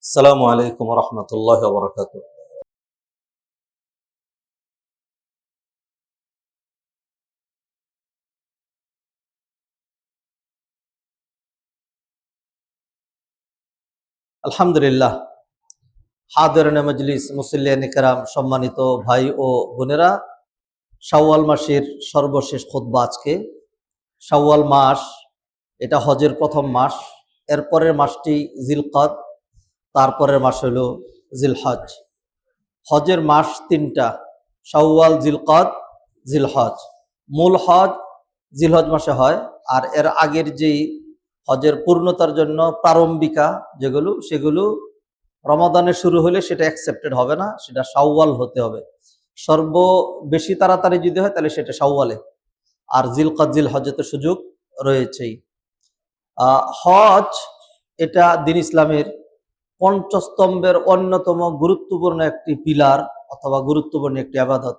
আসসালামু আলাইকুম রহমতুল্লাহ বরকাত। আলহামদুলিল্লাহ। হাদিরিনে মজলিস, মুসল্লিয়ান ইকরাম, সম্মানিত ভাই ও বোনেরা, শাওয়াল মাসের সর্বশেষ খুতবা আজকে। শাওয়াল মাস এটা হজের প্রথম মাস। এরপরের মাসটি জিলকদ, তারপরের মাস হলো জিলহজ। হজের মাস তিনটা: শাওয়াল, জিলকদ, জিলহজ। মূল হজ জিলহজ মাসে হয়, আর এর আগের যেই হজের পূর্ণতার জন্য প্রারম্ভিকা সেগুলো রমাদানে শুরু হলে সেটা অ্যাকসেপ্টেড হবে না, সেটা শাওয়াল হতে হবে। সর্ব বেশি তাড়াতাড়ি যদি হয় তাহলে সেটা শাওয়ালে, আর জিলকদ জিলহজে তো সুযোগ রয়েছেই। হজ এটা দিন ইসলামের পঞ্চস্তম্ভের অন্যতম গুরুত্বপূর্ণ একটি পিলার অথবা গুরুত্বপূর্ণ একটি আবাদত,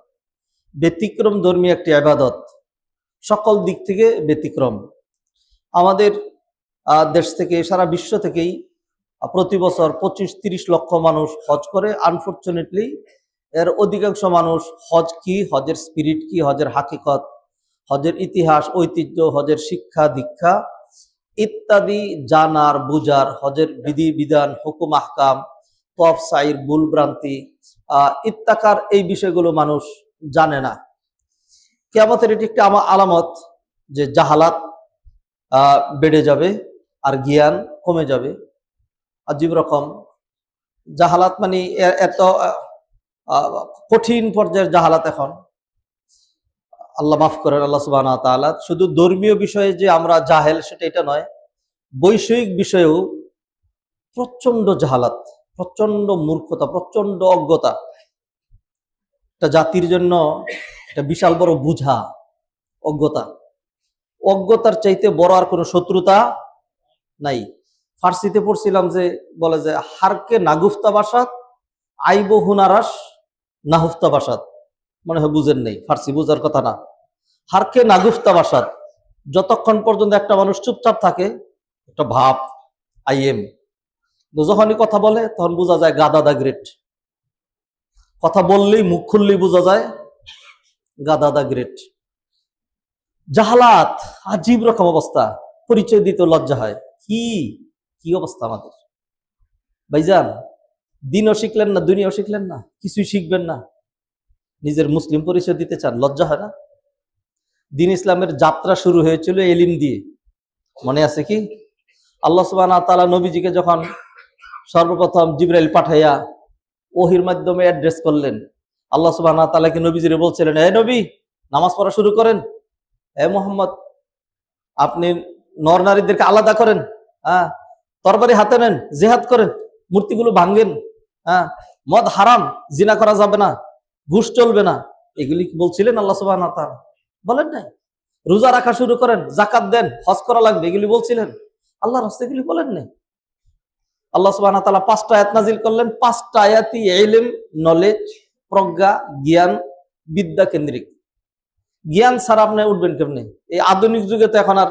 ব্যতিক্রম ধর্মী একটি আবাদত, সকল দিক থেকে ব্যতিক্রম। আমাদের দেশ থেকে, সারা বিশ্ব থেকেই প্রতি বছর 25-30 লক্ষ মানুষ হজ করে। আনফরচুনেটলি এর অধিকাংশ মানুষ হজ কি, হজের স্পিরিট কি, হজের হাকিকত, হজের ইতিহাস, ঐতিহ্য, হজের শিক্ষা দীক্ষা ইত্যাদি জানার, বুঝার, হজের বিধি বিধান, হুকুম আহকাম, তফ সাইর, ভুল ভ্রান্তি ইত্যাকার এই বিষয়গুলো মানুষ জানে না। কিয়ামতের এটি একটি আলামত যে জাহালাত বেড়ে যাবে আর জ্ঞান কমে যাবে। আজীব রকম জাহালাত, মানে এত কঠিন পর্যায়ের জাহালাত এখন। আল্লাহ মাফ করেন, আল্লাহ সুবহানাহু ওয়া তাআলা। শুধু ধর্মীয় বিষয়ে যে আমরা জাহেল সেটা এটা নয়, বৈষয়িক বিষয়েও প্রচন্ড জাহালাত, প্রচন্ড মূর্খতা, প্রচন্ড অজ্ঞতা। একটা জাতির জন্য একটা বিশাল বড় বুঝা অজ্ঞতা। অজ্ঞতার চাইতে বড় আর কোনো শত্রুতা নাই। ফার্সিতে পড়ছিলাম যে বলে যে হারকে নাগুফতা বাসাত আইব হুনারাস নাহুফতা বাসাত। মনে হয় বুঝেন নেই, ফার্সি বুঝার কথা না। হারকে নাগুফতা বাসাত, যতক্ষণ পর্যন্ত একটা মানুষ চুপচাপ থাকে, একটা ভাব আইএম, যখনই কথা বলে তখন বোঝা যায় গাদা দা গ্রেট। কথা বললেই, মুখ খুললেই বোঝা যায় গাদা দা গ্রেট। জাহালাত, আজীব রকম অবস্থা, পরিচয় দিতে লজ্জা হয়। কি কি অবস্থা আমাদের ভাইজান! দিনও শিখলেন না, দুনিয়াও শিখলেন না, কিছুই শিখবেন না, নিজের মুসলিম পরিচয় দিতে চান, লজ্জা হয় না? দিন ইসলামের যাত্রা শুরু হয়েছিল এলিম দিয়ে, মনে আছে কি? আল্লাহ সুবহানাহু ওয়া তাআলা নবীজিকে যখন সর্বপ্রথম জিবরাইল পাঠাইয়া ওহির মাধ্যমে অ্যাড্রেস করলেন, আল্লাহ সুবহানাহু ওয়া তাআলা কি নবীজিরে বলছিলেন, হে নবী, নামাজ পড়া শুরু করেন, হে মোহাম্মদ আপনি নর নারীদেরকে আলাদা করেন, হ্যাঁ, তরবারি হাতে নেন, জিহাদ করেন, মূর্তিগুলো ভাঙ্গেন, হ্যাঁ, মদ হারাম, জিনা করা যাবে না, ঘুষ চলবে না, এগুলি কি বলছিলেন আল্লাহ সুবহানাহু ওয়া তাআলা? বলেন নাই। রোজা রাখা শুরু করেন, যাকাত দেন, হজ করা লাগবে, এগুলি বলছিলেন? আল্লাহ রাস্তা এগুলি বলেন নাই। আল্লাহ সুবহানাহু ওয়া তাআলা 5টা আয়াত নাজিল করলেন। 5টা আয়াতই ইলম, নলেজ, প্রজ্ঞা, জ্ঞান, বিদ্যা কেন্দ্রিক। জ্ঞান ছাড়া আপনি উঠবেন কেমনে? এই আধুনিক যুগে তো এখন আর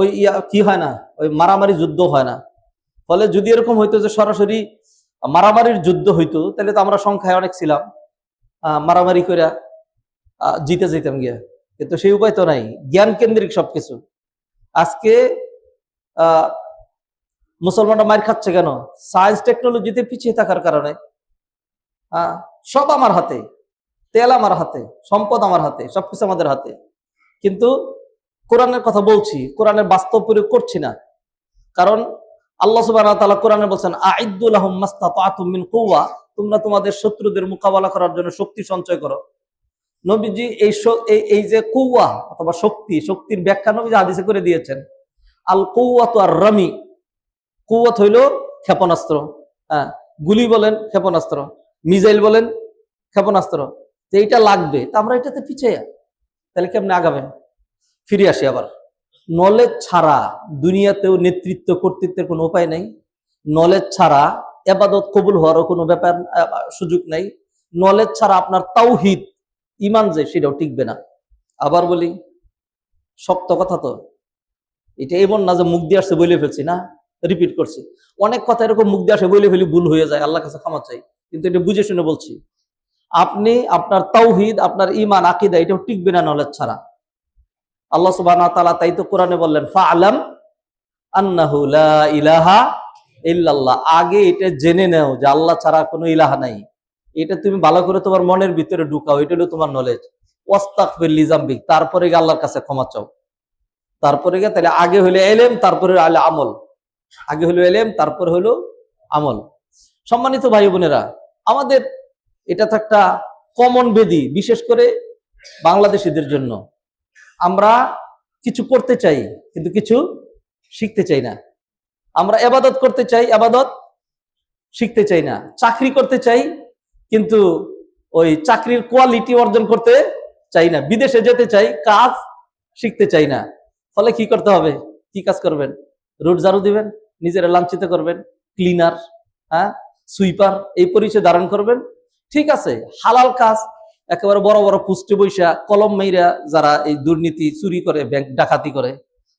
ওই কি হয় না, ওই মারামারি যুদ্ধ হয় না। ফলে যদি এরকম হইতো যে সরাসরি মারামারির যুদ্ধ হইতো, তাহলে তো আমরা সংখ্যায় অনেক ছিলাম, মারামারি করে জিতে যেতাম গিয়া। কিন্তু সেই উপায় তো নাই। জ্ঞান কেন্দ্রিক সবকিছু। আজকে মুসলমানরা মার খাচ্ছে কেন? সায়েন্স টেকনোলজিতে পিছিয়ে থাকার কারণে। সব আমার হাতে, তেল আমার হাতে, সম্পদ আমার হাতে, সবকিছু আমাদের হাতে, কিন্তু কোরআনের কথা বলছি, কোরআনের বাস্তব প্রয়োগ করছি না। কারণ আল্লাহ সুবহানাহু ওয়া তাআলা কোরআনে বলছেন, আইদ্দু লাহুম মাসতাতাতুম মিন কুওয়া, তোমরা তোমাদের শত্রুদের মোকাবেলা করার জন্য শক্তি সঞ্চয় করো। নবীজি এই যে কুওয়া অথবা শক্তির ব্যাখ্যা নবীজি হাদিসে করে দিয়েছেন। আল কুওয়াতু আর রামি, কুওয়াত হইল ক্ষেপণাস্ত্র, হ্যাঁ, গুলি বলেন ক্ষেপণাস্ত্র, মিসাইল বলেন ক্ষেপণাস্ত্র। তো এইটা লাগবে, তা আমরা এটাতে পিছিয়ে, তাহলে কেমনে আগাবেন? ফিরে আসি আবার। নলেজ ছাড়া দুনিয়াতেও নেতৃত্ব কর্তৃত্বের কোনো উপায় নেই। নলেজ ছাড়া ইবাদত কবুল হওয়ারও কোনো ব্যাপার, সুযোগ নেই। নলেজ ছাড়া আপনার তাওহীদ, ঈমান যে সেটাও টিকবে না। আবার বলি, শক্ত কথা তো, এটা এমন না যে মুখ দিয়ে আসছে বলে ফেলছি না। রিপিট করছি। অনেক কথা এরকম মুখ দিয়ে আসে, বলে ফেলি ভুল হয়ে যায়, আল্লাহর কাছে ক্ষমা চাই, কিন্তু এটা বুঝে শুনে বলছি। আপনি আপনার তাওহীদ, আপনার ঈমান, আকীদা এটাও টিকবে না নলেজ ছাড়া। আল্লাহ সুবহানাহু ওয়া তাআলা তাই তো কোরআনে বললেন, ফাআলাম আন্নাহু লা ইলাহা ইল্লাল্লাহ। আগে এটা জেনে নাও যে আল্লাহ ছাড়া কোনো ইলাহা নাই। এটা তুমি ভালো করে তোমার মনের ভিতরে ঢুকাও, এটা হলো তোমার নলেজ। ওয়াস্তাগফির লিযামবিক, তারপরে গিয়ে আল্লাহর কাছে ক্ষমা চাও। তারপরে গিয়ে তাহলে আগে হলো ইলম, তারপরে হলো আমল। আগে হলো ইলম, তারপরে হলো আমল। সম্মানিত ভাই বোনেরা, আমাদের এটা তো একটা কমন বেদি, বিশেষ করে বাংলাদেশিদের জন্য। আমরা কিছু করতে চাই কিন্তু কিছু শিখতে চাই না। আমরা ইবাদত করতে চাই, ইবাদত শিখতে চাই না। চাকরি করতে চাই কিন্তু ওই চাকরির কোয়ালিটি অর্জন করতে চাই না। বিদেশে যেতে চাই, কাজ শিখতে চাই না। ফলে কি করতে হবে? কি কাজ করবেন? রোড ঝাড়ু দিবেন, নিজেরা লাঞ্ছিত করবেন, ক্লিনার, হ্যাঁ, সুইপার, এই পরিচয় ধারণ করবেন। ঠিক আছে, হালাল কাজ, একেবারে বড় বড় পুষ্টি বৈশা কলম মেইরা যারা এই দুর্নীতি, চুরি করে, ব্যাংক ডাকাতি করে,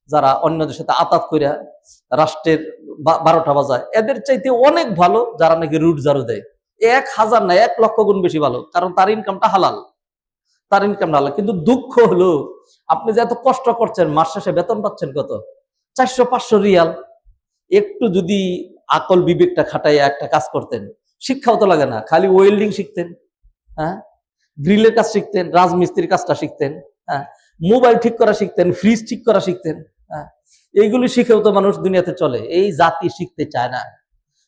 যারা অন্যদের সাথে আতাত করে রাষ্ট্রের 12টা বাজায়, এদের চাইতে অনেক ভালো যারা নাকি রুট ঝাড়ু দেয়। 1000 না 1,00,000 গুণ বেশি ভালো, কারণ তার ইনকামটা হালাল, তার ইনকামটা হালাল। কিন্তু দুঃখ হলো আপনি যে এত কষ্ট করছেন, মাস শেষে বেতন পাচ্ছেন কত? 400-500 রিয়াল। একটু যদি আকল বিবেকটা খাটাইয়া একটা কাজ করতেন, শিক্ষাও তো লাগে না, খালি ওয়েল্ডিং শিখতেন, হ্যাঁ, গ্রিলের কাজ শিখতেন, রাজমিস্ত্রির কাজটা শিখতেন, হ্যাঁ, মোবাইল ঠিক করা শিখতেন, ফ্রিজ ঠিক করা শিখতেন, হ্যাঁ, এইগুলি শিখেও তো মানুষ দুনিয়াতে চলে। এই জাতি শিখতে চায় না।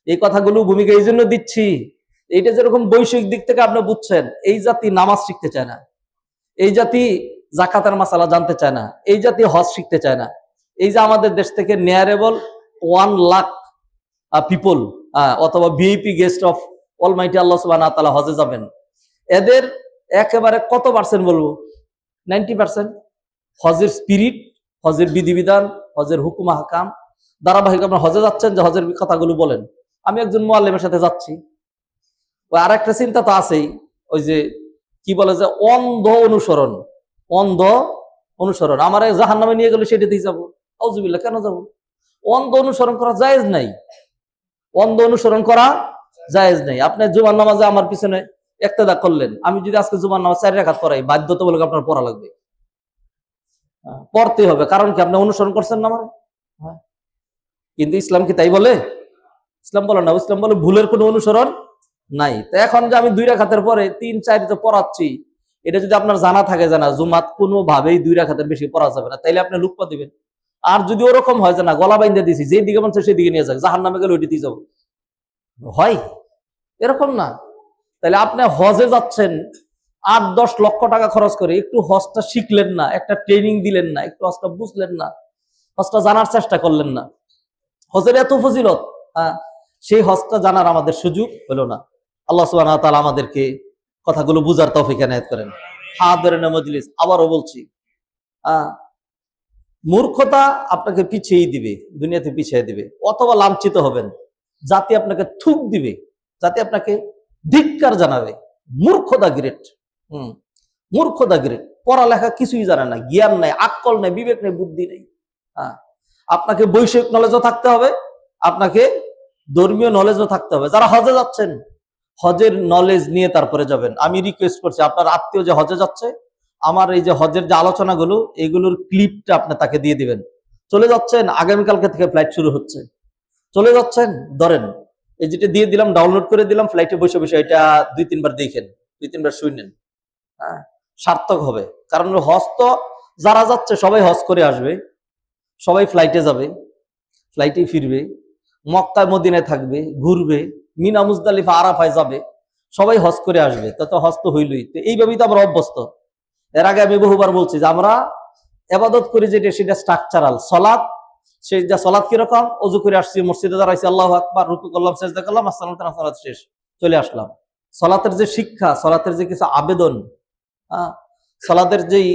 এই কথাগুলো ভূমিকা এই জন্য দিচ্ছি, এইটা যেরকম বৈষয়িক দিক থেকে আপনি বুঝছেন, এই জাতি নামাজ শিখতে চায় না, এই জাতি জাকাতের মাসালা জানতে চায় না, এই জাতি হজ শিখতে চায় না। এই যে আমাদের দেশ থেকে নিয়ারেবল 1 লাখ পিপল অথবা ভিআইপি গেস্ট অফ অলমাইটি আল্লাহ সুবহানাহু ওয়া তাআলা হজে যাবেন, এদের একেবারে কত পার্সেন্ট বলবো? 90%। হজের স্পিরিট, হজের বিধিবিধান, হজের হুকুম আহকাম ধারাবাহিক আপনার হজে যাচ্ছেন, যে হজের কথাগুলো বলেন। আমি একজন মুআল্লিমের সাথে যাচ্ছি, ওই আর একটা চিন্তা তো আছেই, ওই যে কি বলে যে অন্ধ অনুসরণ, অন্ধ অনুসরণ। আমার জাহান্নামে নিয়ে গেলে সেটাতেই যাবো, আউযুবিল্লাহ, কেন যাবো? অন্ধ অনুসরণ করা জায়েজ নাই, অন্ধ অনুসরণ করা জায়েজ নাই। আপনি জুমার নামাজে আমার পিছনে ইক্তেদা করলেন, আমি যদি আজকে জুমার নামাজ 4 রাকাত পড়াই, বাধ্যতামূলক আপনার পড়া লাগবে, পড়তে হবে। কারণ কি? আপনি অনুসরণ করছেন না আমার। কিন্তু ইসলাম কি তাই বলে? ইসলাম বলে না। ইসলাম বলে ভুলের কোনো অনুসরণ নাই। তো এখন যে আমি 2 রাকাতের পরে 3-4 তো পড়াচ্ছি, এটা যদি আপনার জানা থাকে যে না জুমাত কোনোভাবেই 2 রাকাতের বেশি পড়া যাবে না, তাইলে আপনি লুকপা দিবেন। আর যদি ওরকম হয় যে না গলা বাইন্ধে দিছি, যেই দিকে মন চায় সেদিকে নিয়ে যাক, জাহান্নামে গেলে ওইদিকেই যাবো, হয় এরকম না। তাহলে আপনি হজে যাচ্ছেন 8-10 লক্ষ টাকা খরচ করে, একটু হজটা শিখলেন না, একটা ট্রেনিং দিলেন না, একটু হজটা বুঝলেন না, হজটা জানার চেষ্টা করলেন না। হজের এত ফজিলত, সেই হজটা জানার আমাদের সুযোগ হলো না। আল্লাহ সুবহানাহু ওয়া তাআলা আমাদেরকে কথাগুলো বুঝার তৌফিক এনায়েত করেন। হাদিরিনে মজলিস, আবারও বলছি, মূর্খতা আপনাকে পিছিয়ে দিবে, দুনিয়াতে পিছিয়ে দিবে, অথবা লাঞ্ছিত হবেন। জাতি আপনাকে থুক দিবে, জাতি আপনাকে ধিক্কার জানাবে। মূর্খতা গ্রেট, মূর্খতা গ্রেট। পড়ালেখা কিছুই জানে না, জ্ঞান নাই, আকল নাই, বিবেক নেই, বুদ্ধি নেই। আপনাকে বৈষয়িক নলেজও থাকতে হবে, আপনাকে ধর্মীয় নলেজও থাকতে হবে। যারা হজে যাচ্ছেন, হজের নলেজ নিয়ে তারপরে যাবেন। আমি রিকোয়েস্ট করছি, আপনার আত্মীয় যে হজে যাচ্ছে, আমার এই যে হজের যে আলোচনাগুলো, এগুলোর ক্লিপটা আপনি তাকে দিয়ে দিবেন। চলে যাচ্ছেন, আগামীকালকে থেকে ফ্লাইট শুরু হচ্ছে, চলে যাচ্ছেন, ধরেন এই যেটা দিয়ে দিলাম, ডাউনলোড করে দিলাম, ফ্লাইটে বসে বসে এটা 2-3 বার দেখেন, 2-3 বার শুনেন, সার্থক হবে। কারণ হজ তো যারা যাচ্ছে সবাই হজ করে আসবে, সবাই ফ্লাইটে যাবে, ফ্লাইটেই ফিরবে, মক্কায় মদিনায় থাকবে, ঘুরবে, মিনা মুজদালিফা আরাফায় যাবে, সবাই হজ করে আসবে। তত হজ তো হইলই। তো এইভাবেই তো আমরা অভ্যস্ত। এর আগে আমি বহুবার বলছি যে আমরা ইবাদত করি যেটা, সেটা স্ট্রাকচারাল। সলাৎ, সেই যে সলাৎ কিরকম, ওযু করে আসছি, মসজিদে দাঁড়াইছি, আল্লাহু আকবার, রুকু করলাম, সিজদা করলাম, আসসালামু আলাইকুম, সালাত শেষ, চলে আসলাম। সলাতের যে শিক্ষা, সলাতের যে কিছু আবেদন, সলাতের যেই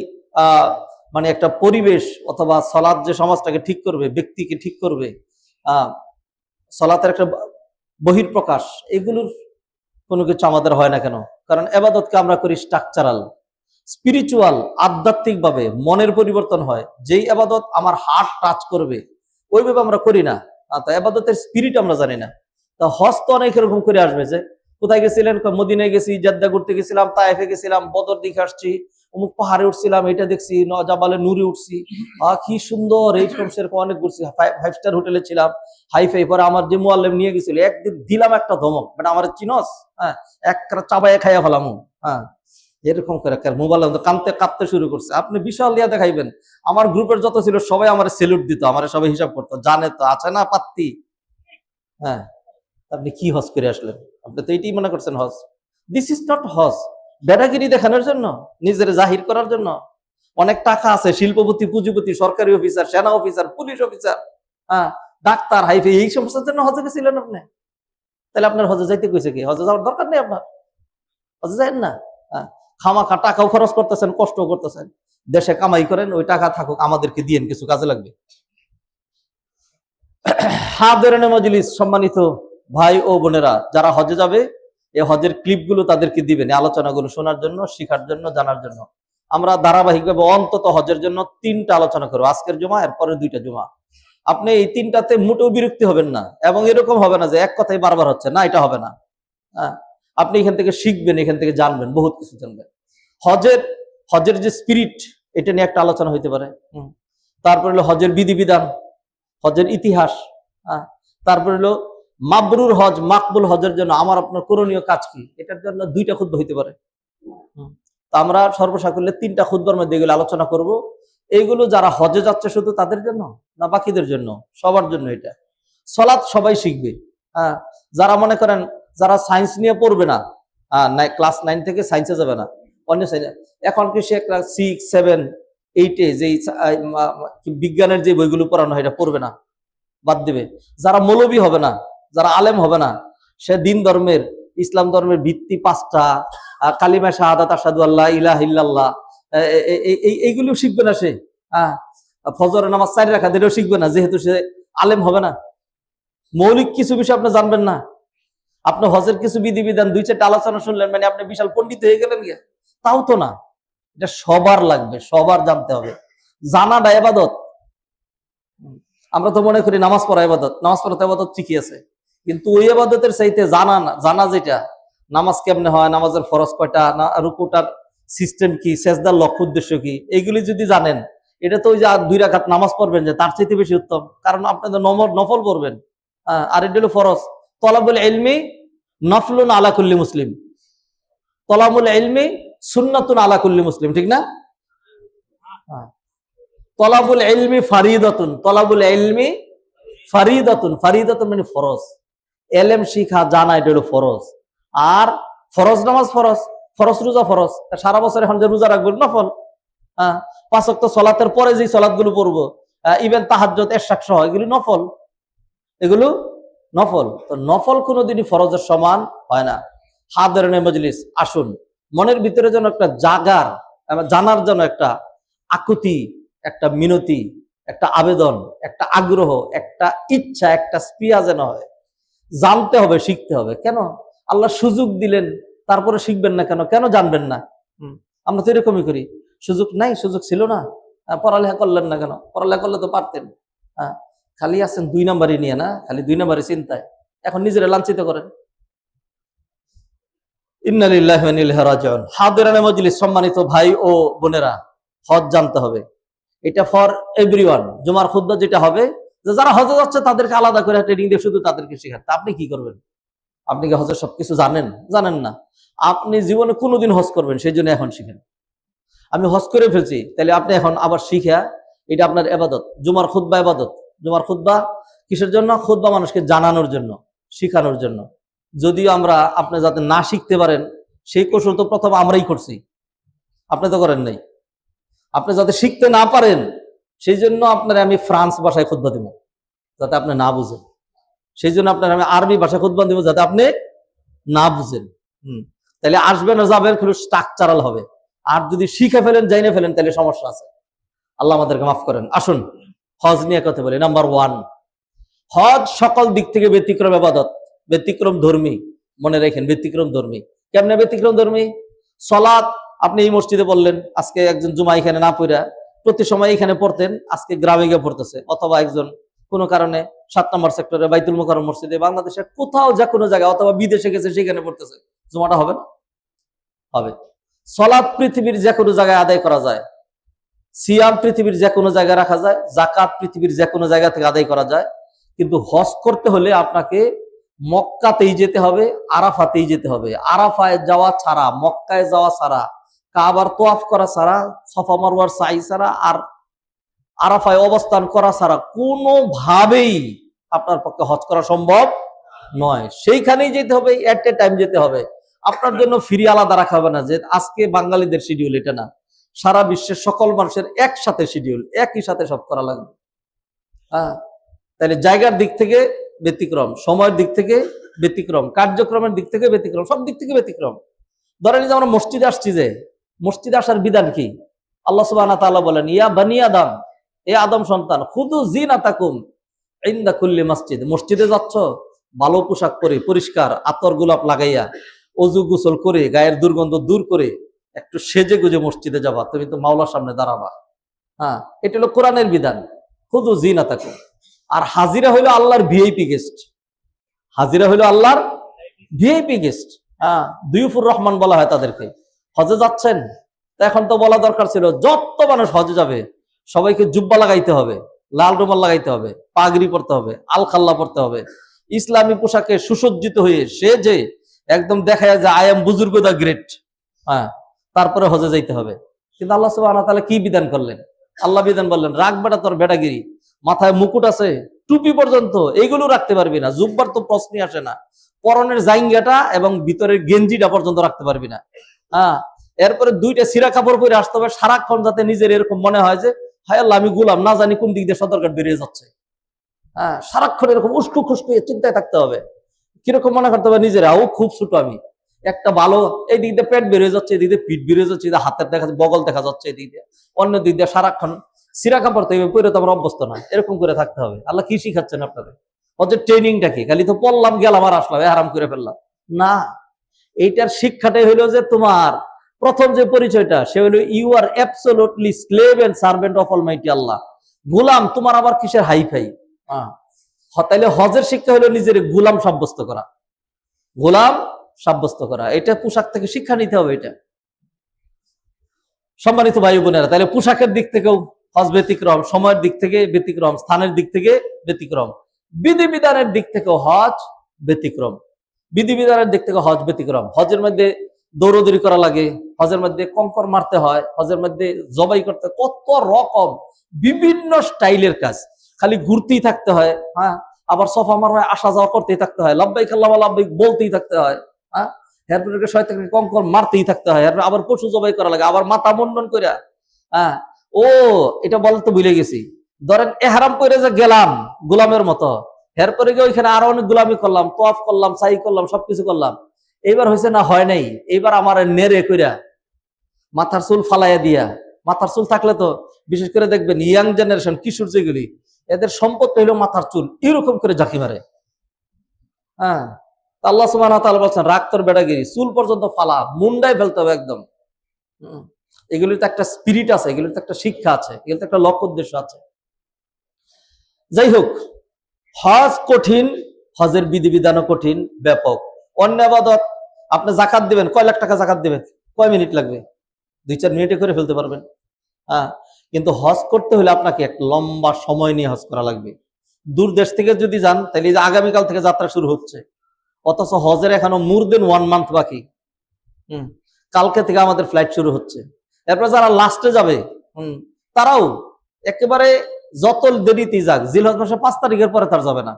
মানে একটা পরিবেশ, অথবা সলাৎ যে সমাজটাকে ঠিক করবে, ব্যক্তিকে ঠিক করবে, সলাতের একটা বহির্প্রকাশ, এগুলোর কোনো কিছু আমাদের হয় না কেন? কারণ ইবাদতকে আমরা করি স্ট্রাকচারাল, স্পিরিচুয়াল, আধ্যাত্মিক ভাবে মনের পরিবর্তন হয়। যেই ইবাদত আমার হার্ট টাচ করবে, ওইভাবে আমরা করি না। তো এবাদতের স্পিরিট আমরা জানি না। তা হজ তো অনেক এরকম করে আসবে যে কোথায় গেছিলেন, মদিনায় গেছি, জেদ্দা ঘুরতে গেছিলাম, তায়েফে গেছিলাম, বদর দিকে আসছি, অমুক পাহাড়ে উঠছিলাম, এটা দেখছি, জাবালে নূরে উঠছি, কি সুন্দর, এইরকম সেরকম অনেক ঘুরছি, 5 স্টার হোটেলে ছিলাম, হাইফাই। পরে আমার যে মুআল্লিম নিয়ে গেছিল, একদিন দিলাম একটা ধমক, মানে আমার চিনস, হ্যাঁ, এক চাবাইয়া খাইয়া ফেলাম, হ্যাঁ, এরকম করে মোবাইল কাঁদতে কাঁদতে শুরু করছে। আপনি বিশাল ইয়া দেখাইবেন, আমার গ্রুপের যত ছিল সবাই আমার সেলুট দিত, আমার সবাই হিসাব করতো, জানে তো আছে না পাত্তি। হ্যাঁ, আপনি কি হজ করে আসলেন? আপনি তো এইটাই মনে করছেন হজ। দিস ইজ নট হজ। বেড়াগিরি দেখানোর জন্য, নিজের জাহির করার জন্য। অনেক টাকা আছে, শিল্পপতি, পুঁজিপতি, সরকারি অফিসার, সেনা অফিসার, পুলিশ অফিসার, হ্যাঁ, ডাক্তার, হাইফে, এই সমস্ত জন্য হজে গেছিলেন আপনি। তাহলে আপনার হজে যাইতে কইছে কি? হজে যাওয়ার দরকার নেই আপনার, হজে যাইেন না। হ্যাঁ, খামাখা টাকাও খরচ করতেছেন, কষ্টও করতেছেন, দেশে কামাই করেন, ওই টাকা থাকুক, আমাদেরকে দিয়েন, কিছু কাজে লাগবে। হাদিরিন মজলিস, সম্মানিত ভাই ও বোনেরা, যারা হজে যাবে, এই হজের ক্লিপগুলো তাদেরকে দিবেন, এই আলোচনাগুলো শোনার জন্য, শিখার জন্য, জানার জন্য। আমরা ধারাবাহিকভাবে অন্তত হজের জন্য 3টা আলোচনা করবো, আজকের জুমা, এরপরে 2টা জুমা। আপনি এই 3টাতে মোটেও বিরক্তি হবেন না, এবং এরকম হবে না যে এক কথাই বারবার হচ্ছে, না, এটা হবে না। হ্যাঁ, আপনি এখান থেকে শিখবেন, এখান থেকে জানবেন, বহুত কিছু জানবেন। হজের হজের যে স্পিরিট, এটা নিয়ে একটা আলোচনা হইতে পারে। তারপর হলো হজের বিধিবিধান, হজের ইতিহাস, তারপর হলো মাবরুর হজ, মাকবুল হজের জন্য আমার আপনার করণীয় কাজ কি, এটার জন্য 2টা খুতবা হইতে পারে। তো আমরা সর্বসাকুল্যে 3টা খুতবার মধ্যে এগুলো আলোচনা করব। এইগুলো যারা হজে যাচ্ছে শুধু তাদের জন্য না, বাকিদের জন্য, সবার জন্য এটা। সালাত সবাই শিখবে। হ্যাঁ, যারা মনে করেন যারা সায়েন্স নিয়ে পড়বে না, ক্লাস 9 থেকে সায়েন্সে যাবে না, অন্য সাইন্স, এখন কি সে ক্লাস 6, 7, 8-এ যে বিজ্ঞানের যে বইগুলো পড়ানো হয় এটা পড়বে না, বাদ দিবে। যারা মৌলবী হবে না, যারা আলেম হবে না, সে দিন ধর্মের, ইসলাম ধর্মের ভিত্তি 5টা, কালিমা শাহাদাত, আশহাদু আল্লা ইলাহা ইল্লাল্লাহ, এইগুলো শিখবে না সে। ফজরের নামাজ 4 রাকাত, এটাও শিখবে না, যেহেতু সে আলেম হবে না। মৌলিক কিছু বিষয় আপনি জানবেন না। আপনি হজের কিছু বিধিবিধান 2-4টা আলোচনা শুনলেন, মানে আপনি বিশাল পণ্ডিত হয়ে গেলেন গিয়া, তাও তো না। এটা সবার লাগবে, সবার জানতে হবে। জানাটা ইবাদত। আমরা তো মনে করি নামাজ পড়া ইবাদত, নামাজ পড়া তো ইবাদত ঠিকই আছে, কিন্তু ওই ইবাদতের চাইতে জানা যেটা, নামাজ কেমনে হয়, নামাজের ফরজ কয়টা, রুকুটার সিস্টেম কি, সেজদার লক্ষ্য উদ্দেশ্য কি, এইগুলি যদি জানেন, এটা তো ওই যে 2 রাকাত নামাজ পড়বেন যে তার চাইতে বেশি উত্তম, কারণ আপনি তো নফল পড়বেন। আর এটা হলো ফরজ। তলাবুল ইলমি নফলুন আলা কুল্লি মুসলিম, তলাবুল ইলমি সুন্নাতুন আলা কুল্লি মুসলিম, ঠিক না? তলাবুল ইলমি ফারিদাতুন, তলাবুল ইলমি ফারিদাতুন, ফারিদাতুন মানে ফরজ। ইলম শিখা জানা, এটা হলো ফরজ। আর ফরজ নামাজ ফরজ, ফরজ রোজা ফরজ, সারা বছর এখন যে রোজা রাখবেন নফল। 5 ওয়াক্ত সালাতের পরে যে সালাতগুলো পড়বো, ইভেন তাহাজ্জুদ, ইশরাক সহ, এগুলো নফল, এগুলো নফল। তো নফল কোনোদিনই ফরজের সমান হয় না। হাদিরিন মজলিস, আসুন, মনের ভিতরে যেন একটা জানার জন্য একটা আকুতি, একটা মিনতি, একটা আবেদন, একটা আগ্রহ, একটা ইচ্ছা, একটা স্পিয়া যেন হয়। জানতে হবে, শিখতে হবে। কেন আল্লাহ সুযোগ দিলেন, তারপরে শিখবেন না কেন? কেন জানবেন না? আমরা তো এরকমই করি, সুযোগ নাই, সুযোগ ছিল না, পড়ালেখা করলেন না কেন? পড়ালেখা করলে তো পারতেন। খালি আছেন 2 নাম্বারই নিয়ে, না খালি 2 নাম্বারই চিন্তায়, এখন নিজেরা লাঞ্ছিত করেন। ইন্না লিল্লাহি ওয়া ইন্না ইলাইহি রাজিউন। হাদিরিন মজলিস, সম্মানিত ভাই ও বোনেরা, হজ জানতে হবে। এটা ফর এভরিওয়ান। জুমার খুতবা যেটা হবে, যে যারা হজে যাচ্ছে তাদেরকে আলাদা করে ট্রেনিং দিয়ে শুধু তাদেরকে শেখাতে। আপনি কি করবেন? আপনি কি হজের সবকিছু জানেন না? আপনি জীবনে কোনোদিন হজ করবেন, সেই জন্য এখন শিখেন। আমি হজ করে ফেলছি, তাহলে আপনি এখন আবার শিখা, এটা আপনার ইবাদত। জুমার খুতবা ইবাদত। জুমার খুতবা কিসের জন্য? খুতবা মানুষকে জানানোর জন্য, শিখানোর জন্য। যদিও আপনি যাতে না শিখতে পারেন, সেই কৌশল তো প্রথম আমরাই করছি, আপনি তো করেন নাই। আপনি যাতে শিখতে না পারেন, সেই জন্য আপনার আমি ফ্রান্স ভাষায় খুতবা দিব, যাতে আপনি না বুঝেন। সেই জন্য আপনার আমি আরবি ভাষায় খুতবা দিব, যাতে আপনি না বুঝেন। তাহলে আসবেন আর যাবেন, খুব স্ট্রাকচারাল হবে। আর যদি শিখে ফেলেন, জাইনে ফেলেন, তাহলে সমস্যা আছে। আল্লাহ আমাদেরকে মাফ করেন। আসুন হজ নিয়ে কথা বলি। নাম্বার 1, হজ সকল দিক থেকে ব্যতিক্রম ইবাদত, ব্যতিক্রম ধর্মী। মনে রাখেন, ব্যতিক্রম ধর্মী। কেমনে ব্যতিক্রম ধর্মী? সালাত আপনি এই মসজিদে পড়লেন, আজকে একজন জুমা এখানে না পড়া প্রতি সময় এখানে পড়তেন, আজকে গ্রামে গিয়ে পড়তেছে, অথবা একজন কোনো কারণে 7 নম্বর সেক্টরে বাইতুল মোকাররম মসজিদে, বাংলাদেশে কোথাও যে কোনো জায়গায়, অথবা বিদেশে গেছে সেখানে পড়তেছে, জুমাটা হবে না? হবে। সালাত পৃথিবীর যে কোনো জায়গায় আদায় করা যায়, সিয়াম পৃথিবীর যে কোনো জায়গায় রাখা যায়, যাকাত পৃথিবীর যে কোনো জায়গা থেকে আদায় করা যায়, কিন্তু হজ করতে হলে আপনাকে মক্কাতেই যেতে হবে, আরাফাতেই যেতে হবে। আরাফায় যাওয়া ছাড়া, মক্কায় যাওয়া ছাড়া, কাবার তোয়াফ করা ছাড়া, সফা মারওয়ার সাই ছাড়া, আর আরাফায় অবস্থান করা ছাড়া কোনোভাবেই আপনার পক্ষে হজ করা সম্ভব নয়। সেইখানেই যেতে হবে, এট এ টাইম যেতে হবে। আপনার জন্য ফ্রি আলাদা রাখা হবে না যে আজকে বাঙালিদের শিডিউল, এটা না। সারা বিশ্বের সকল মানুষের একসাথে শিডিউল, একই সাথে সব করা লাগবে। হ্যাঁ, তাহলে জায়গার দিক থেকে ব্যতিক্রম, সময়ের দিক থেকে ব্যতিক্রম, কার্যক্রমের দিক থেকে ব্যতিক্রম, সব দিক থেকে ব্যতিক্রম। ধরেন যে আমরা মসজিদে আসছি, যে মসজিদে আসার বিধান কি? আল্লাহ সুবহানাহু ওয়া তাআলা বলেন, ইয়া বানি আদম, এ আদম সন্তান, খুদু জিনাতাকুম ইনদা কুল্লি মসজিদ। মসজিদে যাচ্ছ, ভালো পোশাক পরে, পরিষ্কার আতর গোলাপ লাগাইয়া, অজু গোসল করে, গায়ের দুর্গন্ধ দূর করে একটু সেজে গুজে মসজিদে যাবা, তুমি তো মাওলার সামনে দাঁড়াবা। হ্যাঁ, এটা হলো কোরআনের বিধান, খুদু জিনাতাকুম। আর হাজিরা হইলো আল্লাহর ভিআইপি গেস্ট, হাজিরা হইলো আল্লাহর ভিআইপি গেস্ট। হ্যাঁ, দুইফুর রহমান বলা হয় তাদেরকে। হজে যাচ্ছেন, তো এখন তো বলা দরকার ছিল, যত মানুষ হজে যাবে সবাইকে জুব্বা লাগাইতে হবে, লাল রুমাল লাগাইতে হবে, পাগড়ি পরতে হবে, আল খাল্লা পরতে হবে, ইসলামী পোশাকে সুসজ্জিত হয়ে সে যে একদম দেখা যায় যে আই এম বুজুর্গ দা গ্রেট, হ্যাঁ, তারপরে হজে যাইতে হবে। কিন্তু আল্লাহ সুবহানাহু ওয়া তাআলা কি বিধান করলেন? আল্লাহ বিধান বললেন, রাখ বেটা তোর বেটাগিরি, মাথায় মুকুট আছে, টুপি পর্যন্ত এইগুলো রাখতে পারবি না, জুব্বার তো প্রশ্নই আসে না, পরনের জাইঙ্গাটা এবং ভিতরের গেঞ্জিটা পর্যন্ত রাখতে পারবি না। হ্যাঁ, এরপরে দুইটা সিরা কাপড় পরে আসতে হবে সারাক্ষণ, যাতে নিজের এরকম মনে হয় যে হায় আল্লাহ আমি গোলাম, না জানি কোন দিক দিয়ে সদরঘাট বেরিয়ে যাচ্ছে। হ্যাঁ, সারাক্ষণ এরকম উস্কু খুস্কু চিন্তায় থাকতে হবে, কিরকম মনে করতে হবে নিজেরা, ও খুব ছোট আমি, একটা ভালো, এই দিক দিয়ে পেট বেরিয়ে যাচ্ছে, এই দিক দিয়ে পিঠ বেরিয়ে যাচ্ছে, হাতের দেখা যাচ্ছে, বগল দেখা যাচ্ছে, এই দিক দিয়ে, অন্য দিক দিয়ে সারাক্ষণ সিরা কাপড় তো পরে তো আমরা অভ্যস্ত না, এরকম করে থাকতে হবে। আল্লাহ কি শিখাচ্ছেন আপনাদের? ওদের ট্রেনিংটা কি? খালি তো পড়লাম গেলাম আর আসলাম, আরাম করে ফেললাম না। এইটার শিক্ষাটাই হইলো যে তোমার প্রথম যে পরিচয়টা, সে হলো you are absolutely slave and servant of almighty Allah. গোলাম, তোমার আবার কিসের হাইফাই? তাইলে হজের শিক্ষা হলো নিজের গোলাম সাব্যস্ত করা, গোলাম সাব্যস্ত করা। এটা পোশাক থেকে শিক্ষা নিতে হবে। এটা সম্মানিত ভাই বোনেরা, তাহলে পোশাকের দিক থেকেও হজ ব্যতিক্রম, সময়ের দিক থেকে ব্যতিক্রম, স্থানের দিক থেকে ব্যতিক্রম, বিধিবিধানের দিক থেকেও হজ ব্যতিক্রম, বিধিবিধানের দিক থেকে হজ ব্যতিক্রম। হজের মধ্যে দৌড়দৌড়ি করা লাগে, হজের মধ্যে কঙ্কর মারতে হয়, হজের মধ্যে জবাই করতে, কত রকম বিভিন্ন স্টাইলের কাজ, খালি ঘুরতেই থাকতে হয়। হ্যাঁ, আবার সফা মারওয়ায় আসা যাওয়া করতেই থাকতে হয়, লাব্বাইক আল্লাহুম্মা লাব্বাইক বলতেই থাকতে হয়। হ্যাঁ, এরপরে শয়তানকে কঙ্কর মারতেই থাকতে হয়, আবার পশু জবাই করা লাগে, আবার মাথা মুন্ডন করে। হ্যাঁ, ও এটা বলতে ভুলে গেছি, ধরেন এহরাম পরে যে গেলাম গোলামের মতো, এরপরে গিয়ে ওইখানে আরো অনেক গোলামি করলাম, তোয়াফ করলাম, সাই করলাম, সবকিছু করলাম, এইবার হয়েছে না, হয় নাই, এইবার আমার নেড়ে কইরা মাথার চুল ফালাইয়া দিয়া, মাথার চুল থাকলে তো বিশেষ করে দেখবেন ইয়াং জেনারেশন, কিশোর যেগুলি, এদের সম্পদ হইলো মাথার চুল, এরকম করে ঝাঁকি মারে। হ্যাঁ, আল্লাহ সুবহানাহু ওয়া তাআলা বলছেন, রাগ তোর বেটাগিরি, চুল পর্যন্ত ফালা, মুন্ডায় ফেলতে হবে একদম। এগুলির তো একটা স্পিরিট আছে, এগুলির তো একটা শিক্ষা আছে, এগুলির তো একটা লক্ষ্য উদ্দেশ্য আছে। যাই হোক, হজ কঠিন, হজের বিধিবিধানও কঠিন, ব্যাপক। অন্য ইবাদত, আপনি যাকাত দিবেন, কয় লাখ টাকা যাকাত দিবেন, কয় মিনিট লাগবে? 2-4 মিনিটে করে ফেলতে পারবেন। হ্যাঁ, কিন্তু হজ করতে হলে আপনাকে এক লম্বা সময় নিয়ে হজ করা লাগবে। দূর দেশ থেকে যদি যান, তাহলে যে আগামীকাল থেকে যাত্রা শুরু হচ্ছে, অথচ হজের এখনো মোর দেন 1 মান্থ বাকি। কালকে থেকে আমাদের ফ্লাইট শুরু হচ্ছে। এরপর যারা লাস্টে যাবে, তারাও একেবারে যত দেরিতেই যাক, জিলহজ মাসে 5 তারিখের পরে তার যাবে না।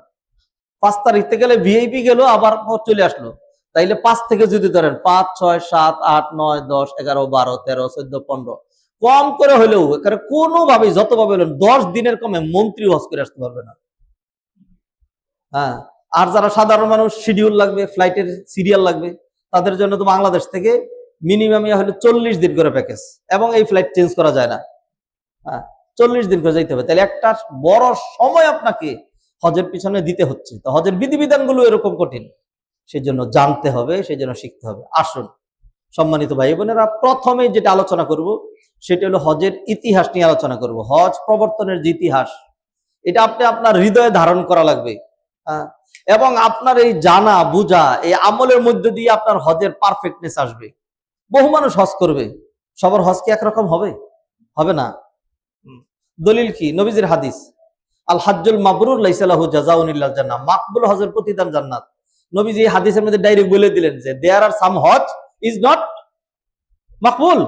5 তারিখতে গেলে ভিআইপি গেল, আবার চলে আসলো, তাইলে 5 থেকে যদি ধরেন 5, 6, 7, 8, 9, 10, 11, 12, 13, 14, 15, কম করে হলেও কোনোভাবে যতভাবে হলেন 10 দিনের কমে মন্ত্রী হজ করে আসতে পারবে না। হ্যাঁ, আর যারা সাধারণ মানুষ, শিডিউল লাগবে, ফ্লাইটের সিরিয়াল লাগবে, তাদের জন্য তো বাংলাদেশ থেকে মিনিমাম হলে 40 দিন করে প্যাকেজ, এবং এই ফ্লাইট চেঞ্জ করা যায় না। হ্যাঁ, 40 দিন করে যাইতে হবে। তাহলে একটা বড় সময় আপনাকে হজের পিছনে দিতে হচ্ছে। তো হজের বিধিবিধান গুলো এরকম কঠিন, সেই জন্য জানতে হবে, সেই জন্য শিখতে হবে। আসুন সম্মানিত ভাই বোনেরা, প্রথমে যেটা আলোচনা করব সেটা হলো হজের ইতিহাস নিয়ে আলোচনা করব। হজ প্রবর্তনের যে ইতিহাস, এটা আপনি আপনার হৃদয়ে ধারণ করা লাগবে। হ্যাঁ, এবং আপনার এই জানা বুঝা এই আমলের মধ্যে দিয়ে আপনার হজের পারফেক্টনেস আসবে। বহু মানুষ হজ করবে, সবার হজ কি একরকম হবে? হবে না। দলিল কি? নবীজির হাদিস, আল হাজ্জুল মাবরুর লাইসা লাহু জাযাউন ইল্লাল জান্নাহ, মাকবুল হজের প্রতিদান জান্নাত। নবীজি এই হাদিসের মধ্যে ডাইরেক্ট বলে দিলেন যে দেয়ার আর সাম হজ ইজ নট মাকবুল।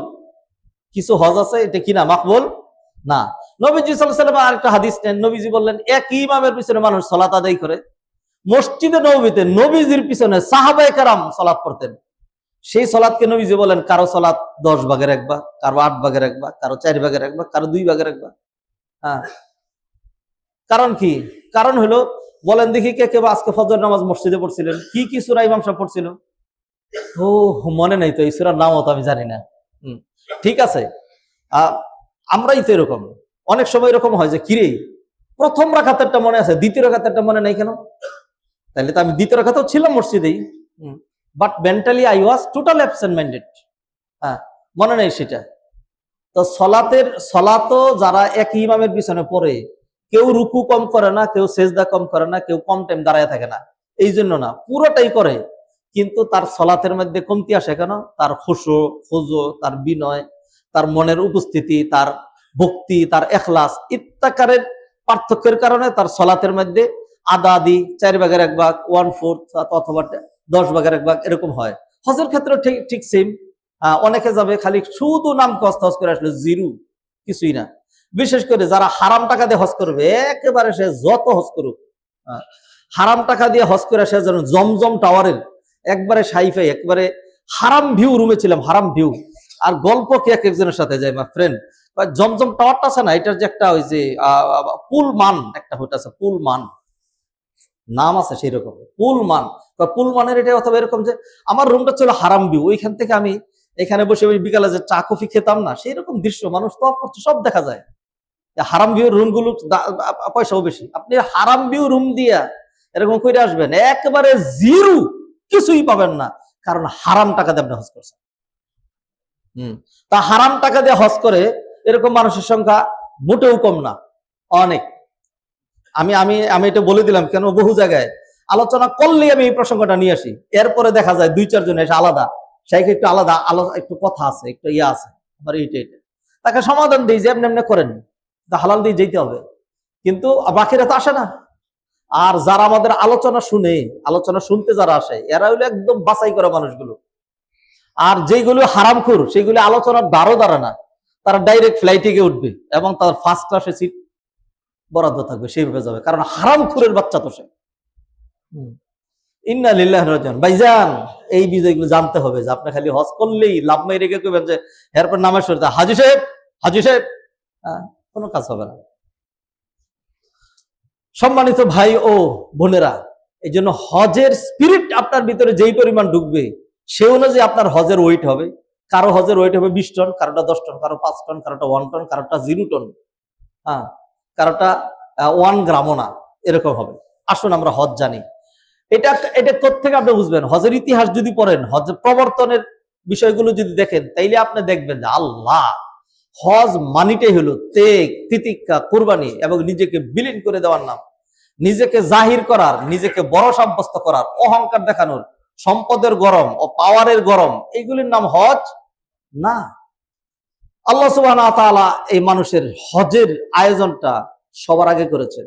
কিছু হজ আছে এটা কিনা মাকবুল না। নবীজি সাল্লাল্লাহু আলাইহি ওয়াসাল্লাম আরেকটা হাদিস নেন, নবীজি বললেন এক ইমামের পিছনে মানুষ সালাত আদায় করে। মসজিদে নববীতে নবীজির পিছনে সাহাবায়ে কেরাম সালাত পড়তেন। সেই সালাতকে নবীজি বলেন কারো সালাত 10 ভাগের 1 ভাগ, কারো 8 ভাগের 1 ভাগ, কারো 4 ভাগের 1 ভাগ, কারো 2 ভাগের 1 ভাগ। হ্যাঁ, কারণ কি? কারণ হলো, বলেন দেখি কে কে আজকে ফজর নামাজ মসজিদে পড়ছিলেন? কি কি সূরা ইমাম সাহেব পড়ছিল? ও মনে নাই তো, এই সূরার নামও তো আমি জানি না। ঠিক আছে, আমরাই তো এরকম। অনেক সময় এরকম হয় যে কিরে প্রথম রাকাতেরটা মনে আছে, দ্বিতীয় রাকাতেরটা মনে নাই কেন? তাহলে তো আমি দ্বিতীয় রাকাতেও ছিলাম মসজিদেই, but mentally I was total absent minded. হ্যাঁ, মনে নেই সেটা। তো সলাতও যারা এক ইমামের পিছনে পড়ে, কেউ রুকু কম করে না, কেউ সেজদা কম করে না, কেউ কম টাইম দাঁড়ায় থাকে না, এই জন্য না, পুরোটাই করে। কিন্তু তার সলাতের মধ্যে কমতি আসে কেন? তার খুশু, খুজু, তার বিনয়, তার মনের উপস্থিতি, তার ভক্তি, তার এখলাস ইত্যাকারের পার্থক্যের কারণে তার সলাতের মধ্যে আদা আদি 4 ভাগের 1 ভাগ, 1/4 অথবা 10 ভাগের 1 ভাগ এরকম হয়। হজের ক্ষেত্রে ঠিক ঠিক সেম। অনেকে যাবে খালি শুধু নাম হজ করে আসলে, জিরো, কিছুই না। বিশেষ করে যারা হারাম টাকা দিয়ে হজ করবে, একেবারে সে যত হজ করুক, হারাম টাকা দিয়ে হজ করে আসে, যেন জমজম টাওয়ারের একবারে সাইফাই, একবারে হারাম ভিউ রুমে ছিলাম, হারাম ভিউ। আর গল্প কি এক একজনের সাথে যায়, মা ফ্রেন্ড, জমজম টাওয়ারটা আছে না, এটার যে একটা ওই যে পুলমান একটা হতে আছে, পুলমান নাম আছে সেই রকম, পুলমান। পুলমানের এটা অথবা এরকম যে আমার রুমটা ছিল হারাম ভিউ, ওইখান থেকে আমি এখানে বসে ওই বিকালে যে চা কফি খেতাম না, সেই রকম দৃশ্য মানুষ তো করছে, সব দেখা যায়। হারাম ভিউ রুম গুলো পয়সাও বেশি। আপনি হারাম ভিউ রুম দিয়া এরকম করে আসবেন, একেবারে জিরো, কিছুই পাবেন না, কারণ হারাম টাকা দিয়ে আপনি হজ করছেন। তা হারাম টাকা দিয়ে হজ করে এরকম মানুষের সংখ্যা মোটেও কম না, অনেক। আমি আমি আমি এটা বলে দিলাম কেন, বহু জায়গায় আলোচনা করলেই আমি এই প্রসঙ্গটা নিয়ে আসি, এরপরে দেখা যায় 2-4 জন এসে আলাদা শাইখ একটু আলাদা একটু কথা আছে, একটু ইয়ে আছে, আবার এইটা তাকে সমাধান দিই যে এমনি এমনি করেন, তা হালাল দিয়ে যেতে হবে, কিন্তু বাকিরা তো আসে না। আর যারা আমাদের আলোচনা শুনে, আলোচনা শুনতে যারা আসে, এরা হইলো একদম বাছাই করা মানুষগুলো। আর যেগুলো হারামখোর, সেগুলো আলোচনার দ্বারও দাঁড়া না, তারা ডাইরেক্ট ফ্লাইটে গিয়ে উঠবে এবং তার ফার্স্ট ক্লাসে সিট বরাদ্দ থাকবে, সেইভাবে যাবে, কারণ হারামখোরের বাচ্চা তো সে। ইন্না লিল্লাহি ওয়া ইন্না ইলাইহি রাজিউন। ভাইজান, এই বিষয়গুলো জানতে হবে যে আপনি খালি হজ করলেই লাভ মেরে রেখে কইবেন যে এরপর নামাজ পড়তে হাজী সাহেব, হাজী সাহেব, কোনো কাজ হবে না। সম্মানিত ভাই ও বোনেরা, এই জন্য হজের স্পিরিট আপনার ভিতরে যেই পরিমাণ ঢুকবে, সে অনুযায়ী আপনার হজের ওয়েট হবে। কারো হজের ওয়েট হবে 20 টন, কারোটা 10 টন, কারো 5 টন, কারোটা 1 টন, কারোটা 0 টন, কারোটা 1 গ্রামও না, এরকম হবে। আসুন আমরা হজ জানি। এটা এটা কোত্থেকে আপনি বুঝবেন? হজের ইতিহাস যদি পড়েন, হজের প্রবর্তনের বিষয়গুলো যদি দেখেন, তাইলে আপনি দেখবেন যে আল্লাহ, হজ মানিটাই হলো ত্যাগ, তিতিক্ষা, কুরবানি এবং নিজেকে বিলীন করে দেওয়ার নাম। নিজেকে জাহির করার, নিজেকে বড় সাব্যস্ত করার, অহংকার দেখানোর, সম্পদের গরম ও পাওয়ারের গরম, এইগুলির নাম হজ না। আল্লাহ সুবহানাহু ওয়া তাআলা এই মানুষের হজের আয়োজনটা সবার আগে করেছেন।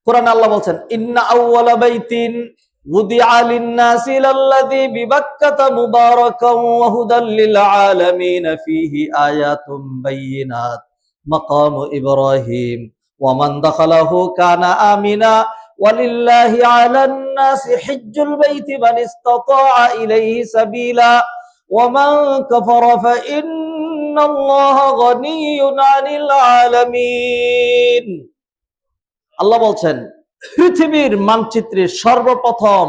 কোরআনে আল্লাহ বলছেন, ইন্না আউওয়ালা বাইতিন উদিআ লিন-নাসি লাল্লাযী বিবাক্কাতা মুবারাকান ওয়া হুদাল লিল আলামিন ফীহি আয়াতুম বাইয়িনাত মাকামু ইব্রাহিম ওয়া মান দাখালাহু কানা আমিনা ওয়ালিল্লাহি আলান নাসি হিজ্জুল বাইতি মান ইসতাতাআ ইলাইহি সাবিলা ওয়া মান কাফারা ফা ইন্নাল্লাহা গানিয়্যুন আনিল আলামিন। আল্লাহ বলছেন, পৃথিবীর মানচিত্রে সর্বপ্রথম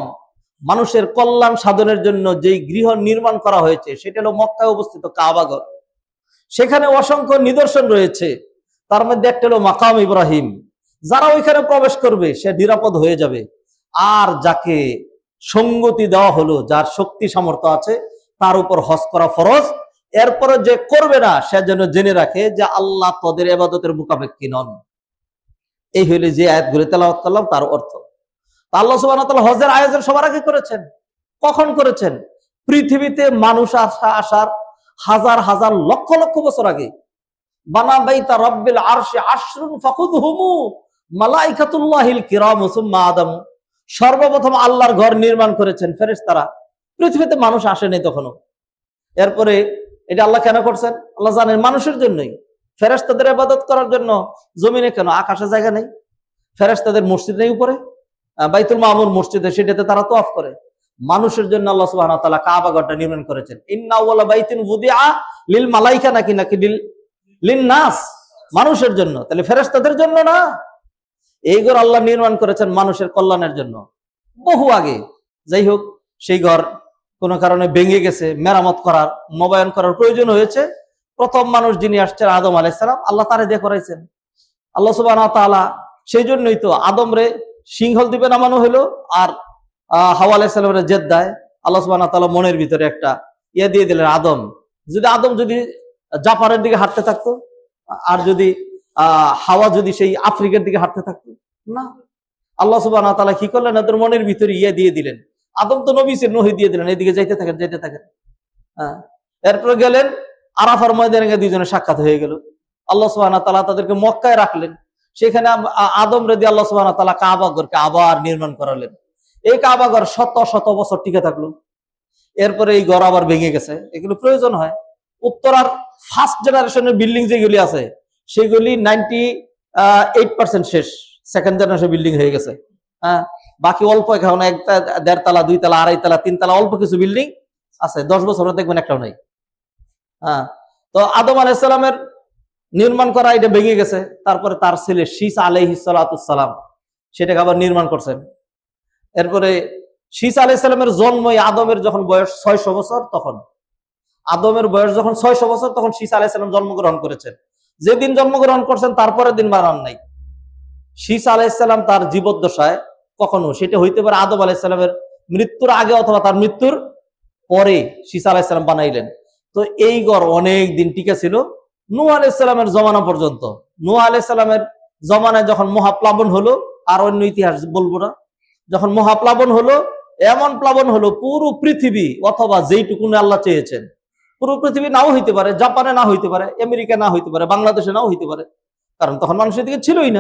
মানুষের কল্যাণ সাধনের জন্য যেই গৃহ নির্মাণ করা হয়েছে, সেটা হলো মক্কায় অবস্থিত কাবাঘর। সেখানে অসংখ্য নিদর্শন রয়েছে, তার মধ্যে একটা হলো মাকাম ইব্রাহিম। যারা ওইখানে প্রবেশ করবে সে নিরাপদ হয়ে যাবে। আর যাকে সঙ্গতি দেওয়া হলো, যার শক্তি সামর্থ্য আছে, তার উপর হজ করা ফরজ। এরপরে যে করবে না সে যেন জেনে রাখে যে আল্লাহ তাদের ইবাদতের মুখাপেক্ষী নন। এই হইলে যে আয়াতগুলো তেলাওয়াত করলাম তার অর্থ। আল্লাহ সুবহানাহু ওয়া তাআলা হজের আয়োজন সবার আগে করেছেন। কখন করেছেন? পৃথিবীতে মানুষ আসার হাজার হাজার লক্ষ লক্ষ বছর আগে। বানা বাইতা রব্বিল আরশি আশরুন ফাখুদহুমু মালাইকাতুল্লাহিল কিরাম সুম্মা আদম। সর্বপ্রথম আল্লাহর ঘর নির্মাণ করেছেন ফেরেশতারা। পৃথিবীতে মানুষ আসেনি তখনও। এরপরে এটা আল্লাহ কেন করছেন? আল্লাহ জানেন মানুষের জন্যই। ফেরেশতাদের ইবাদত করার জন্য জমিনে কেন, আকাশে জায়গা নেই? ফেরেশতাদের মসজিদ নেই উপরে, বাইতুল মামুর মসজিদে, সেটাতে তারা তওয়াফ করে। মানুষের জন্য আল্লাহ সুবহানাহু ওয়া তাআলা কাবা ঘরটা নির্মাণ করেছেন। ইন্না আউওয়ালা বাইতিন ওয়ুদিআ লিল মালাইকা নাকি লিন নাস, মানুষের জন্য। তাহলে ফেরেশতাদের জন্য না। এই ঘর আল্লাহ নির্মাণ করেছেন মানুষের কল্যাণের জন্য বহু আগে। যাই হোক, সেই ঘর কোনো কারণে ভেঙে গেছে, মেরামত করার, নবায়ন করার প্রয়োজন হয়েছে। প্রথম মানুষ যিনি আসছেন আদম আলাইহিস সালাম, আল্লাহ তারে দিয়ে করাইছেন। আল্লাহ সুবহানাহু ওয়া তাআলা সেই জন্যই তো আদম রে সিংহল দ্বীপে নামানো হলো, আর হাওয়া আলাইহিস সালামের জেদ্দায় আল্লাহ সুবহানাহু ওয়া তাআলা মনের ভিতরে একটা দিয়ে দিলেন আদম। আদম যদি জাপানের দিকে হাঁটতে থাকতো, আর যদি হাওয়া যদি সেই আফ্রিকার দিকে হাঁটতে থাকতো না, আল্লাহ সুবহানাহু ওয়া তাআলা কি করলেন? ওদের মনের ভিতরে দিয়ে দিলেন। আদম তো নবী ছিলেন, নহি দিয়ে দিলেন, এদিকে যাইতে থাকেন। এরপরে গেলেন আরাফার ময়দানে, দুইজনের সাক্ষাৎ হয়ে গেল। আল্লাহ সুবহানাহু ওয়া তাআলা তাদেরকে মক্কায় রাখলেন। সেখানে আদম রে দিয়ে আল্লাহ সুবহানাহু ওয়া তাআলা কাবা ঘরকে আবার নির্মাণ করালেন। এই কাবা ঘর শত শত বছর টিকে থাকলো। এরপরে এই ঘর আবার ভেঙে গেছে। এগুলো প্রয়োজন হয়। উত্তরার ফার্স্ট জেনারেশনের বিল্ডিং যেগুলি আছে সেগুলি 98% শেষ, সেকেন্ড জেনারেশন বিল্ডিং হয়ে গেছে। হ্যাঁ, বাকি অল্প এখন একটা 1.5 তলা 2 তলা 2.5 তলা 3 তলা অল্প কিছু বিল্ডিং আছে। 10 বছর দেখবেন একটাও নাই। হ্যাঁ, তো আদম আলাইহিস সালামের নির্মাণ করা এটা ভেঙে গেছে। তারপরে তার ছেলে শীস আলাইহিস সালাতুস সালাম সেটাকে আবার নির্মাণ করছেন। এরপরে শীস আলাইহিস সালামের জন্ম আদমের যখন বয়স 600 বছর, তখন আদমের বয়স যখন 600 বছর, তখন শীস আলাইহিস সালাম জন্মগ্রহণ করেছেন। যেদিন জন্মগ্রহণ করছেন তারপরের দিন বানান নাই। শীস আলাইহিস সালাম তার জীবদ্দশায় কখনো, সেটা হইতে পারে আদম আলাইহিস সালামের মৃত্যুর আগে অথবা তার মৃত্যুর পরে শীস আলাইহিস সালাম বানাইলেন। তো এই ঘর অনেক দিন টিকে ছিল নূহ আলাইহিস সালামের জমানা পর্যন্ত। নূহ আলাইহিস সালামের জমানায় যখন মহাপ্লাবন হলো, আর অন্য ইতিহাস বলবো না, যখন মহাপ্লাবন হলো, এমন প্লাবন হলো পুরো পৃথিবী, অথবা যেইটুকু আল্লাহ চেয়েছেন পুরো পৃথিবী নাও হইতে পারে, জাপানে না হইতে পারে, আমেরিকা না হইতে পারে, বাংলাদেশে নাও হইতে পারে, কারণ তখন মানুষের দিকে ছিলই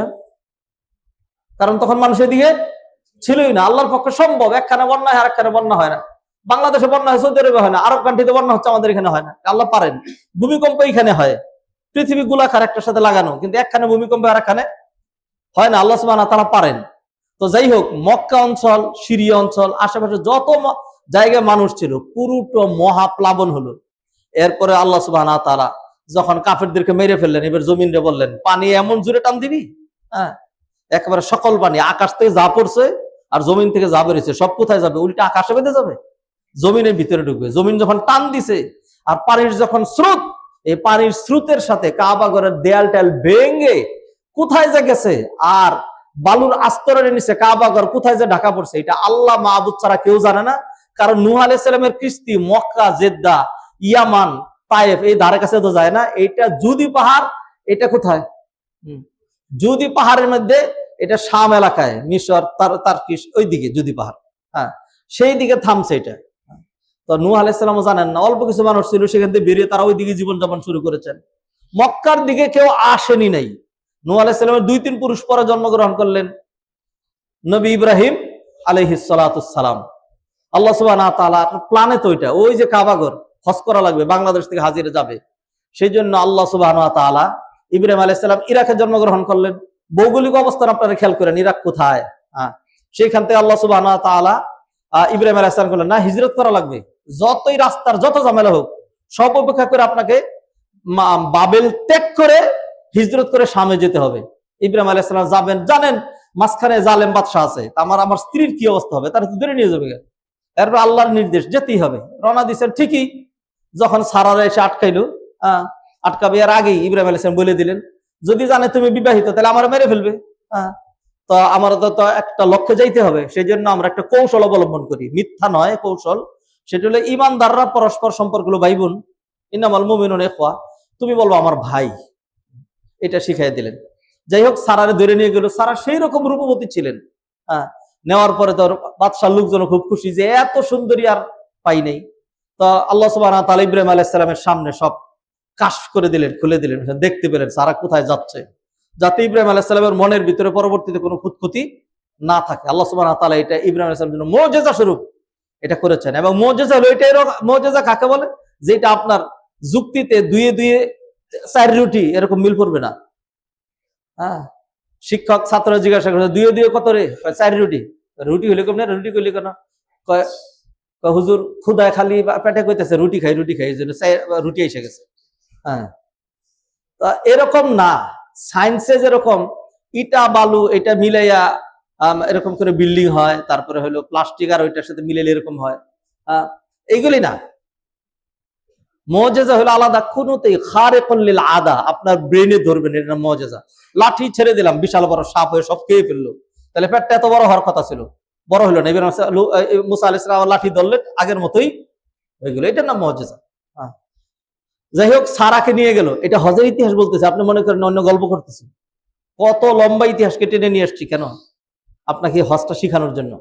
না। আল্লাহর পক্ষে সম্ভব। একখানে বন্যা হয়, আরেকখানে বন্যা হয় না। বাংলাদেশে বন্যা হয়, সৌদি আরবে হয় না, আরব কান্ট্রিতে বন্যা হচ্ছে, আমাদের এখানে হয় না। আল্লাহ পারেন। ভূমিকম্প এখানে হয়, পৃথিবী গোলাকার একটার সাথে লাগানো, কিন্তু একখানে ভূমিকম্প আর একখানে হয় না। আল্লাহ সুবহানাহু ওয়া তাআলা পারেন। তো যাই হোক, মক্কা অঞ্চল, সিরিয়া অঞ্চল, আশেপাশে যত জায়গায় মানুষ ছিল, পুরোটা মহাপ্লাবন হলো। এরপরে আল্লাহ সুবহানাহু ওয়া তাআলা যখন কাফেরদেরকে মেরে ফেললেন, এবার জমিনরে বললেন, পানি এমন জোরে টান দিবি, হ্যাঁ, একেবারে সকল পানি আকাশ থেকে যা পড়ছে আর জমিন থেকে যা বেরিয়েছে সব কোথায় যাবে? উল্টা আকাশে বেঁধে যাবে, জমিনের ভিতরে ঢুকবে। জমিন যখন টান দিছে আর পানির যখন স্রোত, এই পানির স্রোতের সাথে কাবা ঘরের দেয়াল টেল ভেঙে কোথায় যে গেছে, আর বালুর আস্তরের নিচে কাবা ঘর কোথায় যে ঢাকা পড়ছে, এটা আল্লাহ মাহবুদ ছাড়া কেউ জানে না। কারণ নূহ আলাইহিস সালামের কিস্তি মক্কা, জেদ্দা, ইয়ামান, তায়েফ এই ধারে কাছে তো যায় না। এটা জুদি পাহাড়, এটা কোথায়? জুদি পাহাড়ের মধ্যে, এটা শাম এলাকায়, মিশর, তার্কিশ, ওইদিকে জুদি পাহাড়, হ্যাঁ, সেই দিকে থামছে এটা। তো নূহ আলাইহিস সালাম জানেন না, অল্প কিছু মানুষ ছিল, সেখান থেকে বেরিয়ে তারা ওইদিকে জীবনযাপন শুরু করেছেন। মক্কার দিকে কেউ আসেনি নাই। নূহ আলাইহিস সালামের 2-3 পুরুষ পরে জন্মগ্রহণ করলেন, নবী ইব্রাহিম আলাইহিস সালাতুস সালাম। আল্লাহ সুবহানাহু ওয়া তাআলা প্ল্যানে তো ওইটা, ওই যে কাবা ঘর হজ করা লাগবে, বাংলাদেশ থেকে হাজিরে যাবে, সেই জন্য আল্লাহ সুবহানাহু ওয়া তাআলা ইব্রাহিম আলাইহিস সালাম ইরাকে জন্মগ্রহণ করলেন। ভৌগোলিক অবস্থান আপনারা খেয়াল করেন, ইরাক কোথায়? হ্যাঁ, সেইখান থেকে আল্লাহ সুবহানাহু ওয়া তাআলা ইব্রাহিম আলাইহিস সালাম বললেন, না, হিজরত করা লাগবে, যতই রাস্তার যত ঝামেলা হোক সব উপেক্ষা করে আপনাকে বাবেল ত্যাগ করে হিজরত করে শামে যেতে হবে। ইব্রাহিম আলাইহিস সালাম যাবেন, জানেন মাঝখানে জালেম বাদশা আছে, আমার স্ত্রীর কি অবস্থা হবে, তারা তো ধরে নিয়ে যাবে। এরপর আল্লাহর নির্দেশ, যেতেই হবে। রওনা দিচ্ছেন ঠিকই, যখন সারারা এসে আটকাইলো, আটকাবে এর আগেই ইব্রাহিম আলাইহিস সালাম বলে দিলেন, যদি জানে তুমি বিবাহিত তাহলে আমার মেরে ফেলবে। তো আমার তো একটা লক্ষ্যে যাইতে হবে, সেই জন্য আমরা একটা কৌশল অবলম্বন করি, মিথ্যা নয়, কৌশল। সেটা হলো ইমানদাররা পরস্পর সম্পর্ক হলো ভাই বোন, ইন্নামাল মুমিনুনা ইখওয়া, তুমি বলবো আমার ভাই, এটা শিখাই দিলেন। যাই হোক, সারারে ধরে নিয়ে গেল। সারা সেই রকম রূপবতী ছিলেন। হ্যাঁ, নেওয়ার পরে তো বাদশার লোকজন খুব খুশি যে এত সুন্দরী আর পাই নেই। তো আল্লাহ সুবহানাহু ওয়া তাআলা ইব্রাহিম আলাইহিস সালামের সামনে সব কাশফ করে দিলেন, খুলে দিলেন, দেখতে পেলেন সারা কোথায় যাচ্ছে, যাতে ইব্রাহিম আলাইহিস সালামের মনের ভিতরে পরবর্তীতে কোনো খুঁতখুঁতি না থাকে। আল্লাহ সুবহানাহু ওয়া তাআলা এটা ইব্রাহিম আলাইহিস সালামের জন্য মুজিজা স্বরূপ এটা করেছেন। এবং মুজিজা হলো এটাই, মুজিজা কাকে বলে, যেটা আপনার যুক্তিতে দুয়ে দুয়ে 4 রুটি এরকম মিল পড়বে না। হ্যাঁ, শিক্ষক ছাত্র জিজ্ঞাসা করে দুয়ে দুয়ে কত রে? 4 রুটি। রুটি হইলে কম না, রুটি কইলে কেন? হুজুর ক্ষুধায় খালি পেটে কইতেছে রুটি খাই রুটি খাই, এই জন্য রুটি এসে গেছে। হ্যাঁ, এরকম না। সায়েন্সে যেরকম ইটা বালু এটা মিলাইয়া এরকম করে বিল্ডিং হয়, তারপরে হলো প্লাস্টিক আর ওইটার সাথে মিলাইলে এরকম হয়, এইগুলি না। মুজিজা হলো আলাদা, কুনুতেই খারিকুল লিল আদা, আপনার ব্রেনে ধরবেন, এটা মুজিজা। লাঠি ছেড়ে দিলাম, বিশাল বড় সাপ হয়ে সব খেয়ে ফেললো, তাহলে পেটটা এত বড় হওয়ার কথা ছিল, বড় হলো না। মুসা আলাইহিস সালাম লাঠি ধরলেন, আগের মতোই হয়ে গেল, এটার নাম মুজিজা। যাই হোক, সারাকে নিয়ে গেল। এটা হজের ইতিহাস বলতেছে, আপনি মনে করেন অন্য গল্প করতেছেন। কত লম্বা ইতিহাসকে টেনে নিয়ে আসছি কেন? আপনাকে হজটা শিখানোর জন্য।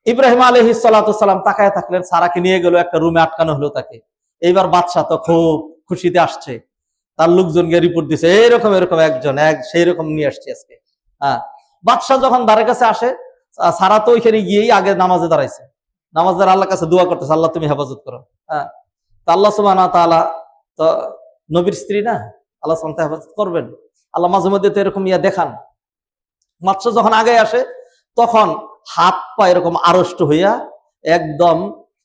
ইব্রাহিম আলাইহিস সালাতু সালাম তাকায় থাকলেন, সারাকে নিয়ে গেল, একটা রুমে আটকানো হলো তাকে। এইবার বাদশাহ তো খুব খুশিতে আসছে, তার লোকজনকে রিপোর্ট দিছে এরকম এরকম একজন সেই রকম নিয়ে আসছে আজকে। হ্যাঁ, বাদশাহ যখন দ্বারের কাছে আসে, সারা তো ওইখানে গিয়েই আগে নামাজে দাঁড়াইছে, নামাজ দ্বারা আল্লাহর কাছে দোয়া করতেছে, আল্লাহ তুমি হেফাজত করো। হ্যাঁ, আল্লাহ সুবহানাহু ওয়া তাআলা তো নবীর স্ত্রী না, আল্লাহ সুবহানাহু ওয়া তাআলা হেফাজত করবেন। আল্লাহ মাঝে মধ্যে তো এরকম দেখান। মাত্র যখন আগে আসে, তখন হাত পা এরকম আড়ষ্ট হইয়া একদম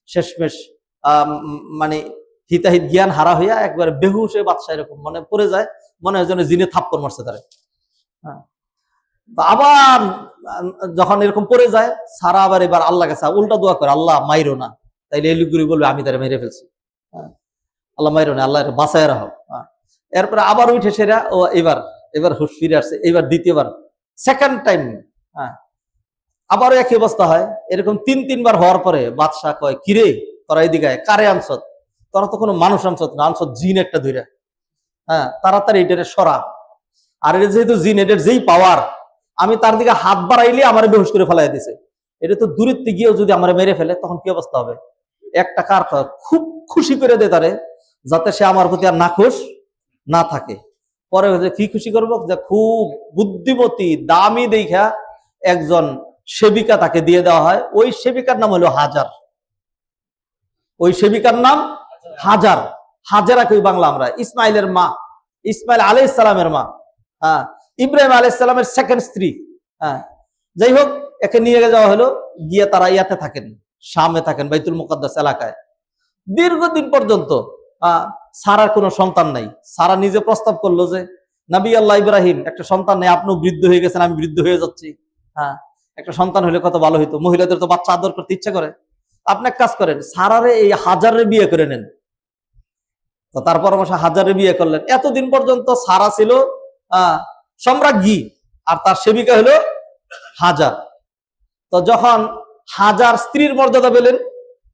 শেষমেশ মানে হিতাহিত জ্ঞান হারা হইয়া একবারে বেহুশ হয়ে বাদশা এরকম মনে পড়ে যায়, মনে হয় যেন জিনে থাপ্পড় মারছে তারে। হ্যাঁ, আবার যখন এরকম পড়ে যায়, সারা আবার এবার আল্লাহ কাছে উল্টা দোয়া করে, আল্লাহ মাইরো না, তাইলে এই লোকগুলি বলবে আমি তারা মেরে ফেলছি। আল্লাহ মাইরো না, আল্লাহ বাঁচায় রাখো। এরপরে আবার উঠে সেরা ও এবার হুশ ফিরে আসছে। এবার দ্বিতীয়বার, সেকেন্ড টাইম, হ্যাঁ, আবারও একই অবস্থা হয়। এরকম 3-3 বার হওয়ার পরে বাদশাহ কয়, কিরে তোরা এদিকে কারে আনছত? তোরা তো কোনো মানুষ আনছত না, আনছত জিন একটা ধইরা। হ্যাঁ, তাড়াতাড়ি এটারে সরা। আর এটা যেহেতু জিন, এটার যেই পাওয়ার, আমি তার দিকে হাত বাড়াইলে আমার বেহুশ করে ফেলাই দিছে। এটা তো দূরত্বে গিয়েও যদি আমার মেরে ফেলে, তখন কি অবস্থা হবে? একটা কার খুব খুশি করে দে তারে, যাতে সে আমার প্রতি আর নাখোশ না থাকে। পরে কি খুশি করবো? যে খুব বুদ্ধিমতী দামি দেখা একজন সেবিকা তাকে দিয়ে দেওয়া হয়। ওই সেবিকার নাম হলো হাজার। ওই সেবিকার নাম হাজার। হাজারা কই বাংলা আমরা, ইসমাইলের মা, ইসমাইল আলাইহিস সালামের মা। হ্যাঁ, ইব্রাহিম আলাইহিস সালামের সেকেন্ড স্ত্রী। হ্যাঁ, যাই হোক, একে নিয়ে যাওয়া হলো, গিয়ে তারা ইয়াতে থাকেন, শামে থাকেন, বাইতুল মুকাদ্দাস এলাকায় দীর্ঘদিন পর্যন্ত। সারার কোনো সন্তান নাই। সারা নিজে প্রস্তাব করলো যে নবী আল্লাহ ইব্রাহিম, একটা সন্তান নেই, আপনিও বৃদ্ধ হয়ে গেছেন, আমি বৃদ্ধ হয়ে যাচ্ছি। হ্যাঁ, একটা সন্তান হলে কত ভালো হইতো। মহিলাদের তো বাচ্চা আদর করতে ইচ্ছা করে। আপনি এক কাজ করেন, সারারে এই হাজারে বিয়ে করে নেন। তো তার পরামর্শ হাজারে বিয়ে করলেন। এতদিন পর্যন্ত সারা ছিল সম্রাজ্ঞী, আর তার সেবিকা হলো হাজার। তো যখন হাজার স্ত্রীর মর্যাদা পেলেন,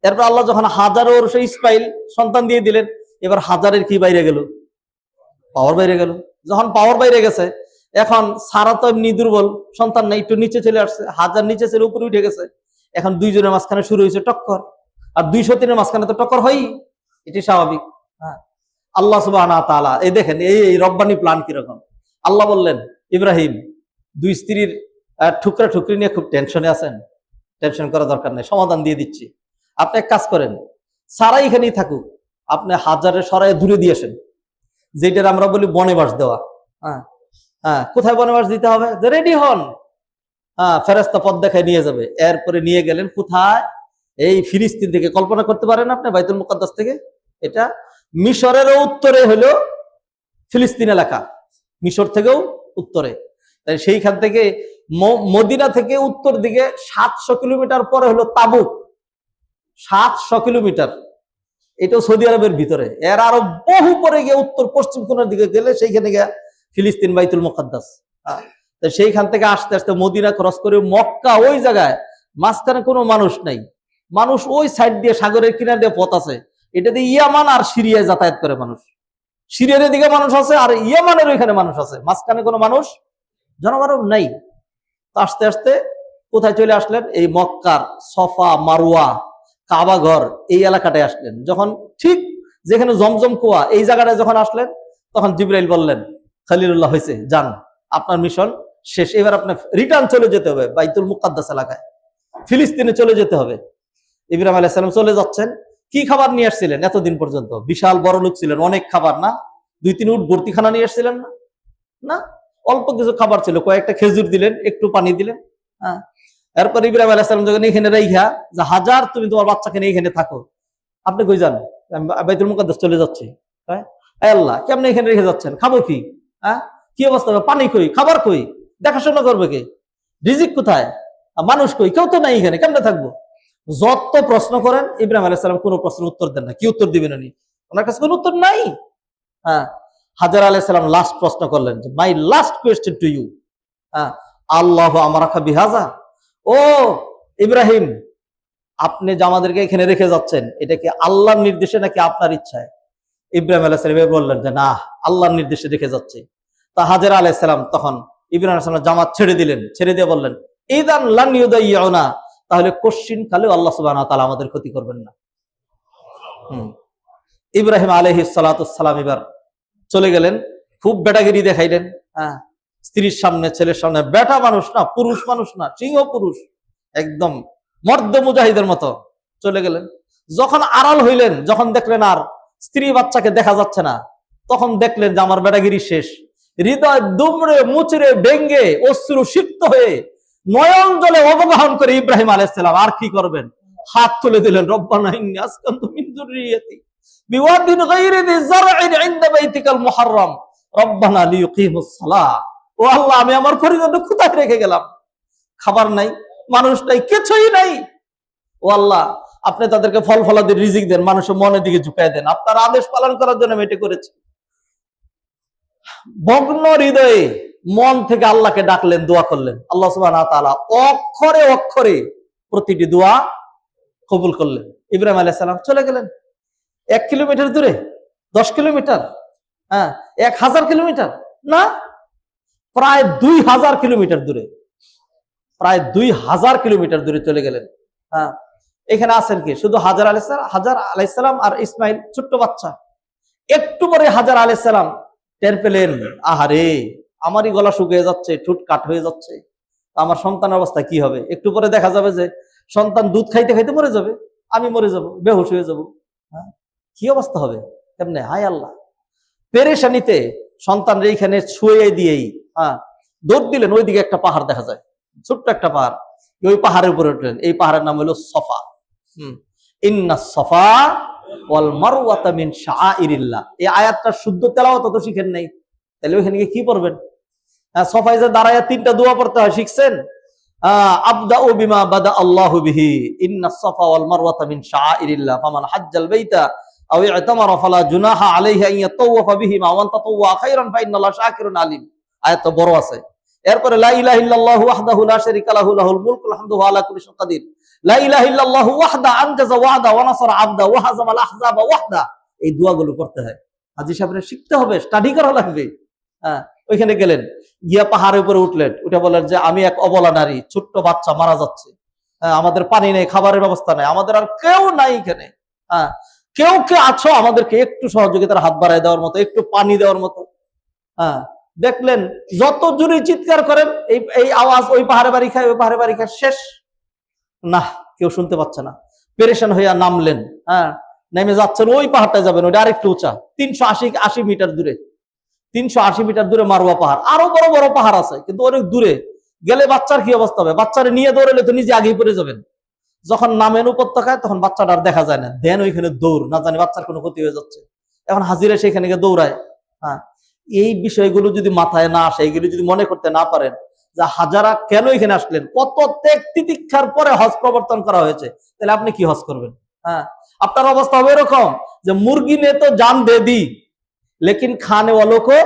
এরপর আল্লাহ যখন হাজারের সেই ইসমাইল সন্তান দিয়ে দিলেন, এবার হাজারের কি বাইরে গেল? পাওয়ার বাইরে গেল। যখন পাওয়ার বাইরে গেছে, এখন সারা তো এমনি দুর্বল, সন্তান নাই, একটু নিচে চলে আসছে। হাজার নিচে ছেলে উপরে উঠে গেছে। এখন দুইজনের মাঝখানে শুরু হয়েছে টক্কর। আর 203-এর মাঝখানে তো টক্কর হয়ই, এটি স্বাভাবিক। হ্যাঁ, আল্লাহ সুবহানাহু ওয়া তাআলা এই দেখেন এই রব্বানি প্ল্যান কিরকম। আল্লাহ বললেন, ইব্রাহিম, 2 স্ত্রীর ঠুকরা ঠুকরি নিয়ে খুব টেনশনে আছেন, টেনশন করা দরকার নেই, সমাধান দিয়ে দিচ্ছি। আপনি এক কাজ করেন, সারা এখানেই থাকুক, আপনি হাজারের সরাই দূরে দিয়ে আসেন, যেটার আমরা বলি বনেবাস দেওয়া। হ্যাঁ হ্যাঁ, কোথায় বনেবাস দিতে হবে? রেডি হন, হ্যাঁ, ফেরেশতা পথ দেখায় নিয়ে যাবে। এরপরে নিয়ে গেলেন কোথায়? এই ফিলিস্তিন থেকে। কল্পনা করতে পারেন আপনি, বাইতুল মুকাদ্দাস থেকে। এটা মিশরেরও উত্তরে হলো ফিলিস্তিন এলাকা, মিশর থেকেও উত্তরে। তাই সেইখান থেকে মদিনা থেকে উত্তর দিকে 700 কিলোমিটার পরে হলো তাবুক। 700 কিলোমিটার, এটাও সৌদি আরবের ভিতরে। এর আরো বহু পরে গিয়ে উত্তর পশ্চিম কোণের দিকে গেলে সেইখানে গিয়ে ফিলিস্তিন, বাইতুল মুকাদ্দাস। সেইখান থেকে আস্তে আস্তে মদিনা ক্রস করে মক্কা, ওই জায়গায় মাঝখানে কোনো মানুষ নাই। মানুষ ওই সাইড দিয়ে, সাগরের কিনার দিয়ে পথ আছে, এটাতে ইয়ামান আর সিরিয়ায় যাতায়াত করে মানুষ। সিরিয়ার দিকে মানুষ আছে আর ইয়ামানের ওইখানে মানুষ আছে, মাঝখানে কোনো মানুষ জনমানব নাই। তো আস্তে আস্তে কোথায় চলে আসলেন? এই মক্কার সফা মারওয়া কাবা ঘর এই এলাকাটায় আসলেন। যখন ঠিক যেখানে জমজম কুয়া এই জায়গাটায় যখন আসলেন, তখন জিবরাইল বললেন, খলিলুল্লাহ হয়েছে, যান, আপনার মিশন শেষ, এবার আপনার রিটার্ন চলে যেতে হবে বাইতুল মুকাদ্দাস এলাকায়, ফিলিস্তিনে চলে যেতে হবে। ইব্রাহিম আলাইহিস সালাম চলে যাচ্ছেন। কি খাবার নিয়ে আসছিলেন এতদিন পর্যন্ত? বিশাল বড় লোক ছিলেন, অনেক খাবার না? 2-3 উট ভর্তি খানা নিয়ে আসছিলেন না? না, অল্প কিছু খাবার ছিল, কয়েকটা খেজুর দিলেন, একটু পানি দিলেন। হ্যাঁ, এরপর ইব্রাহিম আলাইহিস সালাম যখন এখানে রাইখা যে হাজার তুমি তোমার বাচ্চাকে নিয়ে এখানে থাকো, আপনি কই যান? আমি বাইতুল মুকাদ্দাস চলে যাচ্ছি। হ্যাঁ, আল্লাহ কেমনে এখানে রেখে যাচ্ছেন? খাবো কি? হ্যাঁ, কি অবস্থা? পানি কই, খাবার কই, দেখাশোনা করবে কে, রিজিক কোথায়, মানুষ কই, কেউ তো নাই এখানে, কেমনে থাকবো? যত প্রশ্ন করেন ইব্রাহিম আলাইহিস সালাম কোনো প্রশ্নের উত্তর দেন না। কি উত্তর দিবেন উনি? ওনার কাছে কোনো উত্তর নাই। হ্যাঁ, হাজার আলাইহিস সালাম লাস্ট প্রশ্ন করলেন, my last question to you, হ্যাঁ, আল্লাহু আমারাকা বিহাজা, ও ইব্রাহিম, আপনি যে আমাদেরকে এখানে রেখে যাচ্ছেন, এটা কি আল্লাহর নির্দেশে নাকি আপনার ইচ্ছায়? ইব্রাহিম আলাইহিস সালাম বললেন যে না, আল্লাহর নির্দেশে রেখে যাচ্ছে। তা হাজেরা আলাইহিস সালাম তখন ইব্রাহিম আলাইহিস সালাম জামাত ছেড়ে দিলেন, ছেড়ে দিয়ে বললেন, ইদান লান ইউদাইয়ুনা, তাহলে কোশ্চিন কালেও আল্লাহ সুবহানাহু ওয়া তাআলা আমাদের ক্ষতি করবেন না। ইব্রাহিম আলাইহিস সালাতু সালাম এবার চলে গেলেন, খুব বেটাগিরি দেখাইলেন। হ্যাঁ, স্ত্রীর সামনে, ছেলের সামনে, বেটা মানুষ না, পুরুষ মানুষ না, সিংহ পুরুষ, একদম মর্দ মুজাহিদের মতো চলে গেলেন। যখন আড়াল হইলেন, যখন দেখলেন আর স্ত্রী বাচ্চাকে দেখা যাচ্ছে না, তখন দেখলেন যে আমার বেটাগিরি শেষ। হৃদয় দুমড়ে মুচড়ে ভেঙ্গে অশ্রু সিক্ত হয়ে নয়ন জলে অবগাহন করে ইব্রাহিম আলাইহিস সালাম আর কি করবেন? হাত তুলে দিলেন, রব্বানা ইন্নী আসকানতু মিন যুররিয়াতি বিওয়াদিন গায়রি যি যারইন ইনদা বাইতিকাল মুহাররাম রব্বানা লিইয়ুকিমুস সালাহ। ও আল্লাহ, আমি আমার পরিজনকে কোথায় রেখে গেলাম? খাবার নাই, মানুষ নাই, কিছুই নাই। ও আল্লাহ, আপনি তাদেরকে ফল ফলাদির রিজিক দেন, মানুষের মনের দিকে ঝুঁকায় দেন, আপনার আদেশ পালন করার জন্য আমি এটা করেছি। ভগ্ন হৃদয়ে মন থেকে আল্লাহকে ডাকলেন, দোয়া করলেন। আল্লাহ সুবহানাহু ওয়া তাআলা অক্ষরে অক্ষরে প্রতিটি দোয়া কবুল করলেন। ইব্রাহিম আলাইহিস সালাম চলে গেলেন 1 কিলোমিটার দূরে, 10 কিলোমিটার, হ্যাঁ, 1000 কিলোমিটার না, প্রায় 2000 কিলোমিটার দূরে, প্রায় 2000 কিলোমিটার দূরে চলে গেলেন। হ্যাঁ, এখানে আছেন কি? শুধু হাজার আলাইহিস সালাম আর ইসমাইল, ছোট্ট বাচ্চা। একটু পরে হাজার আলাইহিস সালাম টের পেলেন, আহারে, আমারই গলা শুকিয়ে যাচ্ছে, ঠোঁট কাট হয়ে যাচ্ছে, আমার সন্তানের অবস্থা কি হবে? একটু পরে দেখা যাবে যে সন্তান দুধ খাইতে খাইতে মরে যাবে, আমি মরে যাব, বেহুশ হয়ে যাব। হ্যাঁ, কি অবস্থা হবে? কেমনে? হায় আল্লাহ! পেরেশানিতে সন্তান এইখানে ছুঁয়ে দিয়েই হ্যাঁ দৌড় দিলেন। ওইদিকে একটা পাহাড় দেখা যায়, ছোট্ট একটা পাহাড়। ওই পাহাড়ের উপরে উঠলেন। এই পাহাড়ের নাম হলো সফা। ইন্নাস সফা ওয়াল মারওয়াতা মিন শাআইরিল্লাহ। এই আয়াতটা শুদ্ধ তেলাওয়াত তো শিখেন নাই, তাহলে ওইখানে গিয়ে কি পড়বেন? সফায় যে দাঁড়ায় 3টা দোয়া পড়তে হয়, শিখছেন? আবদাউ বিমা বাদা আল্লাহু বিহি, ইন্নাস সফা ওয়াল মারওয়াতা মিন শাআইরিল্লাহ, ফামান হাজ্জাল বাইতা আও ইতামারা ফালা জুনাহা আলাইহি আন ইয়াতাওয়াফা বিহিমা ওয়া তাতাওয়া খায়রান ফা ইন্নাল্লাহা শাকিরুন আলিম। আয়াতটা বড় আছে। এরপরে লা ইলাহা ইল্লাল্লাহু ওয়াহদাহু লা শারীকা লাহু লাহুল মুলকু ওয়াল হামদু ওয়া আলা কুল্লি শাইইন কাদির। লা ইলাহা ইল্লাল্লাহু ওয়াহদা আনজাযা ওয়া'দা ওয়া নাসারা 'আবদা ওয়া হাযামাল আহযাবা ওয়াহদা। এই দোয়াগুলো করতে হয়, হাজী সাহেবরা শিখতে হবে, স্টাডি করা লাগবে। হ্যাঁ, ওইখানে গেলেন, গিয়া পাহাড়ের উপরে উঠলেন। উঠে বলেন যে আমি এক অবলা নারী, ছোট্ট বাচ্চা মারা যাচ্ছে, হ্যাঁ, আমাদের পানি নেই, খাবারের ব্যবস্থা নাই, আমাদের আর কেউ নাই এখানে। হ্যাঁ, কেউ কে আছো আমাদেরকে একটু সহযোগিতার হাত বাড়ায় দেওয়ার মতো, একটু পানি দেওয়ার মতো? হ্যাঁ, দেখলেন যত জোরে চিৎকার করেন এই আওয়াজ, ওই পাহাড়ে বাড়ি খায়, ওই পাহাড়ে বাড়ি খায়, শেষ না, কেউ শুনতে পাচ্ছে না। পেরেশান হইয়া নামলেন। হ্যাঁ, নেমে যাচ্ছেন, ওই পাহাড়টায় যাবেন, ওইটা আরেকটু উঁচা, 380 মিটার দূরে, 380 মিটার দূরে মারওয়া পাহাড়। আরো বড় বড় পাহাড় আছে, কিন্তু অনেক দূরে গেলে বাচ্চার কি অবস্থা হবে? বাচ্চারে নিয়ে দৌড়ালে তো নিজে আগেই পড়ে যাবেন। যখন নামেন উপত্যকায়, তখন বাচ্চাটা আর দেখা যায় না, দেন ওইখানে দৌড়, না জানি বাচ্চার কোনো ক্ষতি হয়ে যাচ্ছে। এখন হাজিরা সেখানে গিয়ে দৌড়ায়। হ্যাঁ, এই বিষয়গুলো যদি মাথায় না আসে, এইগুলো যদি মনে করতে না পারেন যে হাজারা কেন এখানে আসলেন, কত ত্যাগ তিতিক্ষার পরে হজ প্রবর্তন করা হয়েছে, তাহলে আপনি কি হজ করবেন? হ্যাঁ, আপনার অবস্থা হবে এরকম যে মুরগি নে তো জান দে দি, লেকিন খানে ওয়ালো কো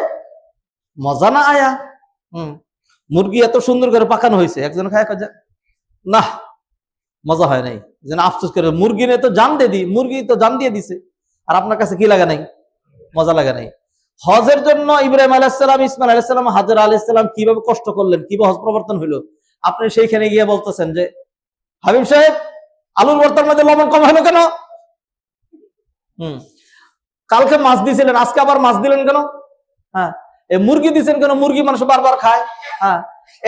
মজা না আয়া। মুরগি এত সুন্দর করে পাকানো হয়েছে, একজন খায় না, মজা হয় নাই, যেন আফসোস করে মুরগি নে তো জান দে দি, মুরগি তো জান দিয়ে দিছে, আর আপনার কাছে কি লাগে নাই? মজা লাগে নাই। হজের জন্য ইব্রাহিম আলাইহিস সালাম, ইসমাইল আলাইহিস সালাম, হাজরা আলাইহিস সালাম কিভাবে কষ্ট করলেন, কিভাবে হজ প্রবর্তন হইলো, আপনি সেইখানে গিয়ে বলতেছেন যে হাবিব সাহেব আলুর ভর্তার মধ্যে লবণ কম হলো কেন? কালকে মাছ দিয়েছিলেন, আজকে আবার মাছ দিলেন কেন? হ্যাঁ, এই মুরগি দিয়েছেন কেন? মুরগি মানুষ বারবার খায়। হ্যাঁ,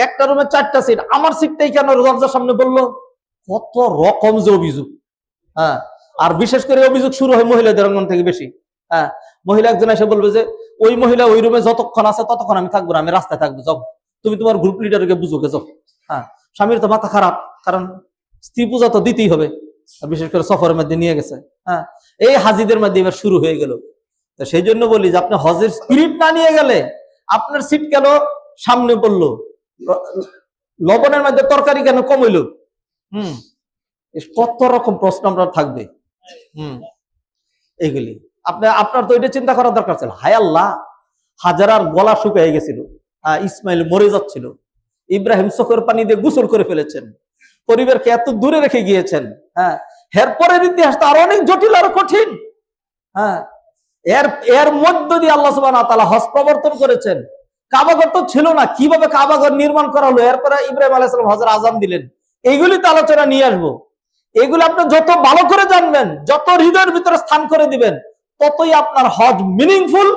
একটা রুমে 4টা সিট, আমার সিটটাই কেন দরজার সামনে বললো? কত রকম যে অভিযোগ। হ্যাঁ, আর বিশেষ করে অভিযোগ শুরু হয় মহিলাদের অঙ্গন থেকে বেশি। হ্যাঁ, মহিলা একজন এসে বলবে যে ওই মহিলা ওই রুমে যতক্ষণ আছে ততক্ষণ আমি থাকবো না, আমি রাস্তায় থাকবো, যাও তুমি তোমার গ্রুপ লিডারকে বুঝো গে যাও। হ্যাঁ, স্বামীর তো মাথা খারাপ, কারণ স্ত্রী পূজা তো দিতেই হবে, বিশেষ করে সফরের মধ্যে নিয়ে গেছে। হ্যাঁ, এই হাজিদের মধ্যে এবার শুরু হয়ে গেল। তো সেই জন্য বলি যে আপনি হজের স্পিরিট না নিয়ে গেলে আপনার সিট কেন সামনে পড়লো, লবণের মধ্যে তরকারি কেন কম হইল, কত রকম প্রশ্ন আমরা থাকবে। এইগুলি আপনার তো এটা চিন্তা করার দরকার ছিল। হায় আল্লাহ, হাজারার গলা শুকিয়ে গেছিল, ইসমাইল মরে যাচ্ছিল, ইব্রাহিম চোখের পানি দিয়ে গোসল করে ফেলেছেন, পরিবারকে এত দূরে রেখে গিয়েছেন। হ্যাঁ, এরপরের ইতিহাস তো আরো অনেক জটিল, আরো কঠিন। হ্যাঁ, এর মধ্য দিয়ে আল্লাহ সুবহানাহু ওয়া তাআলা হজ প্রবর্তন করেছেন। কাবাঘর তো ছিল না, কিভাবে কাবাঘর নির্মাণ করা হলো, এরপরে ইব্রাহিম আলাইহিস সালাম হজের আযান দিলেন। এইগুলি তো আলোচনা নিয়ে আসবো। এগুলো আপনি যত ভালো করে জানবেন, যত হৃদয়ের ভিতরে স্থান করে দিবেন, ততই আপনার হজ মিনিংফুল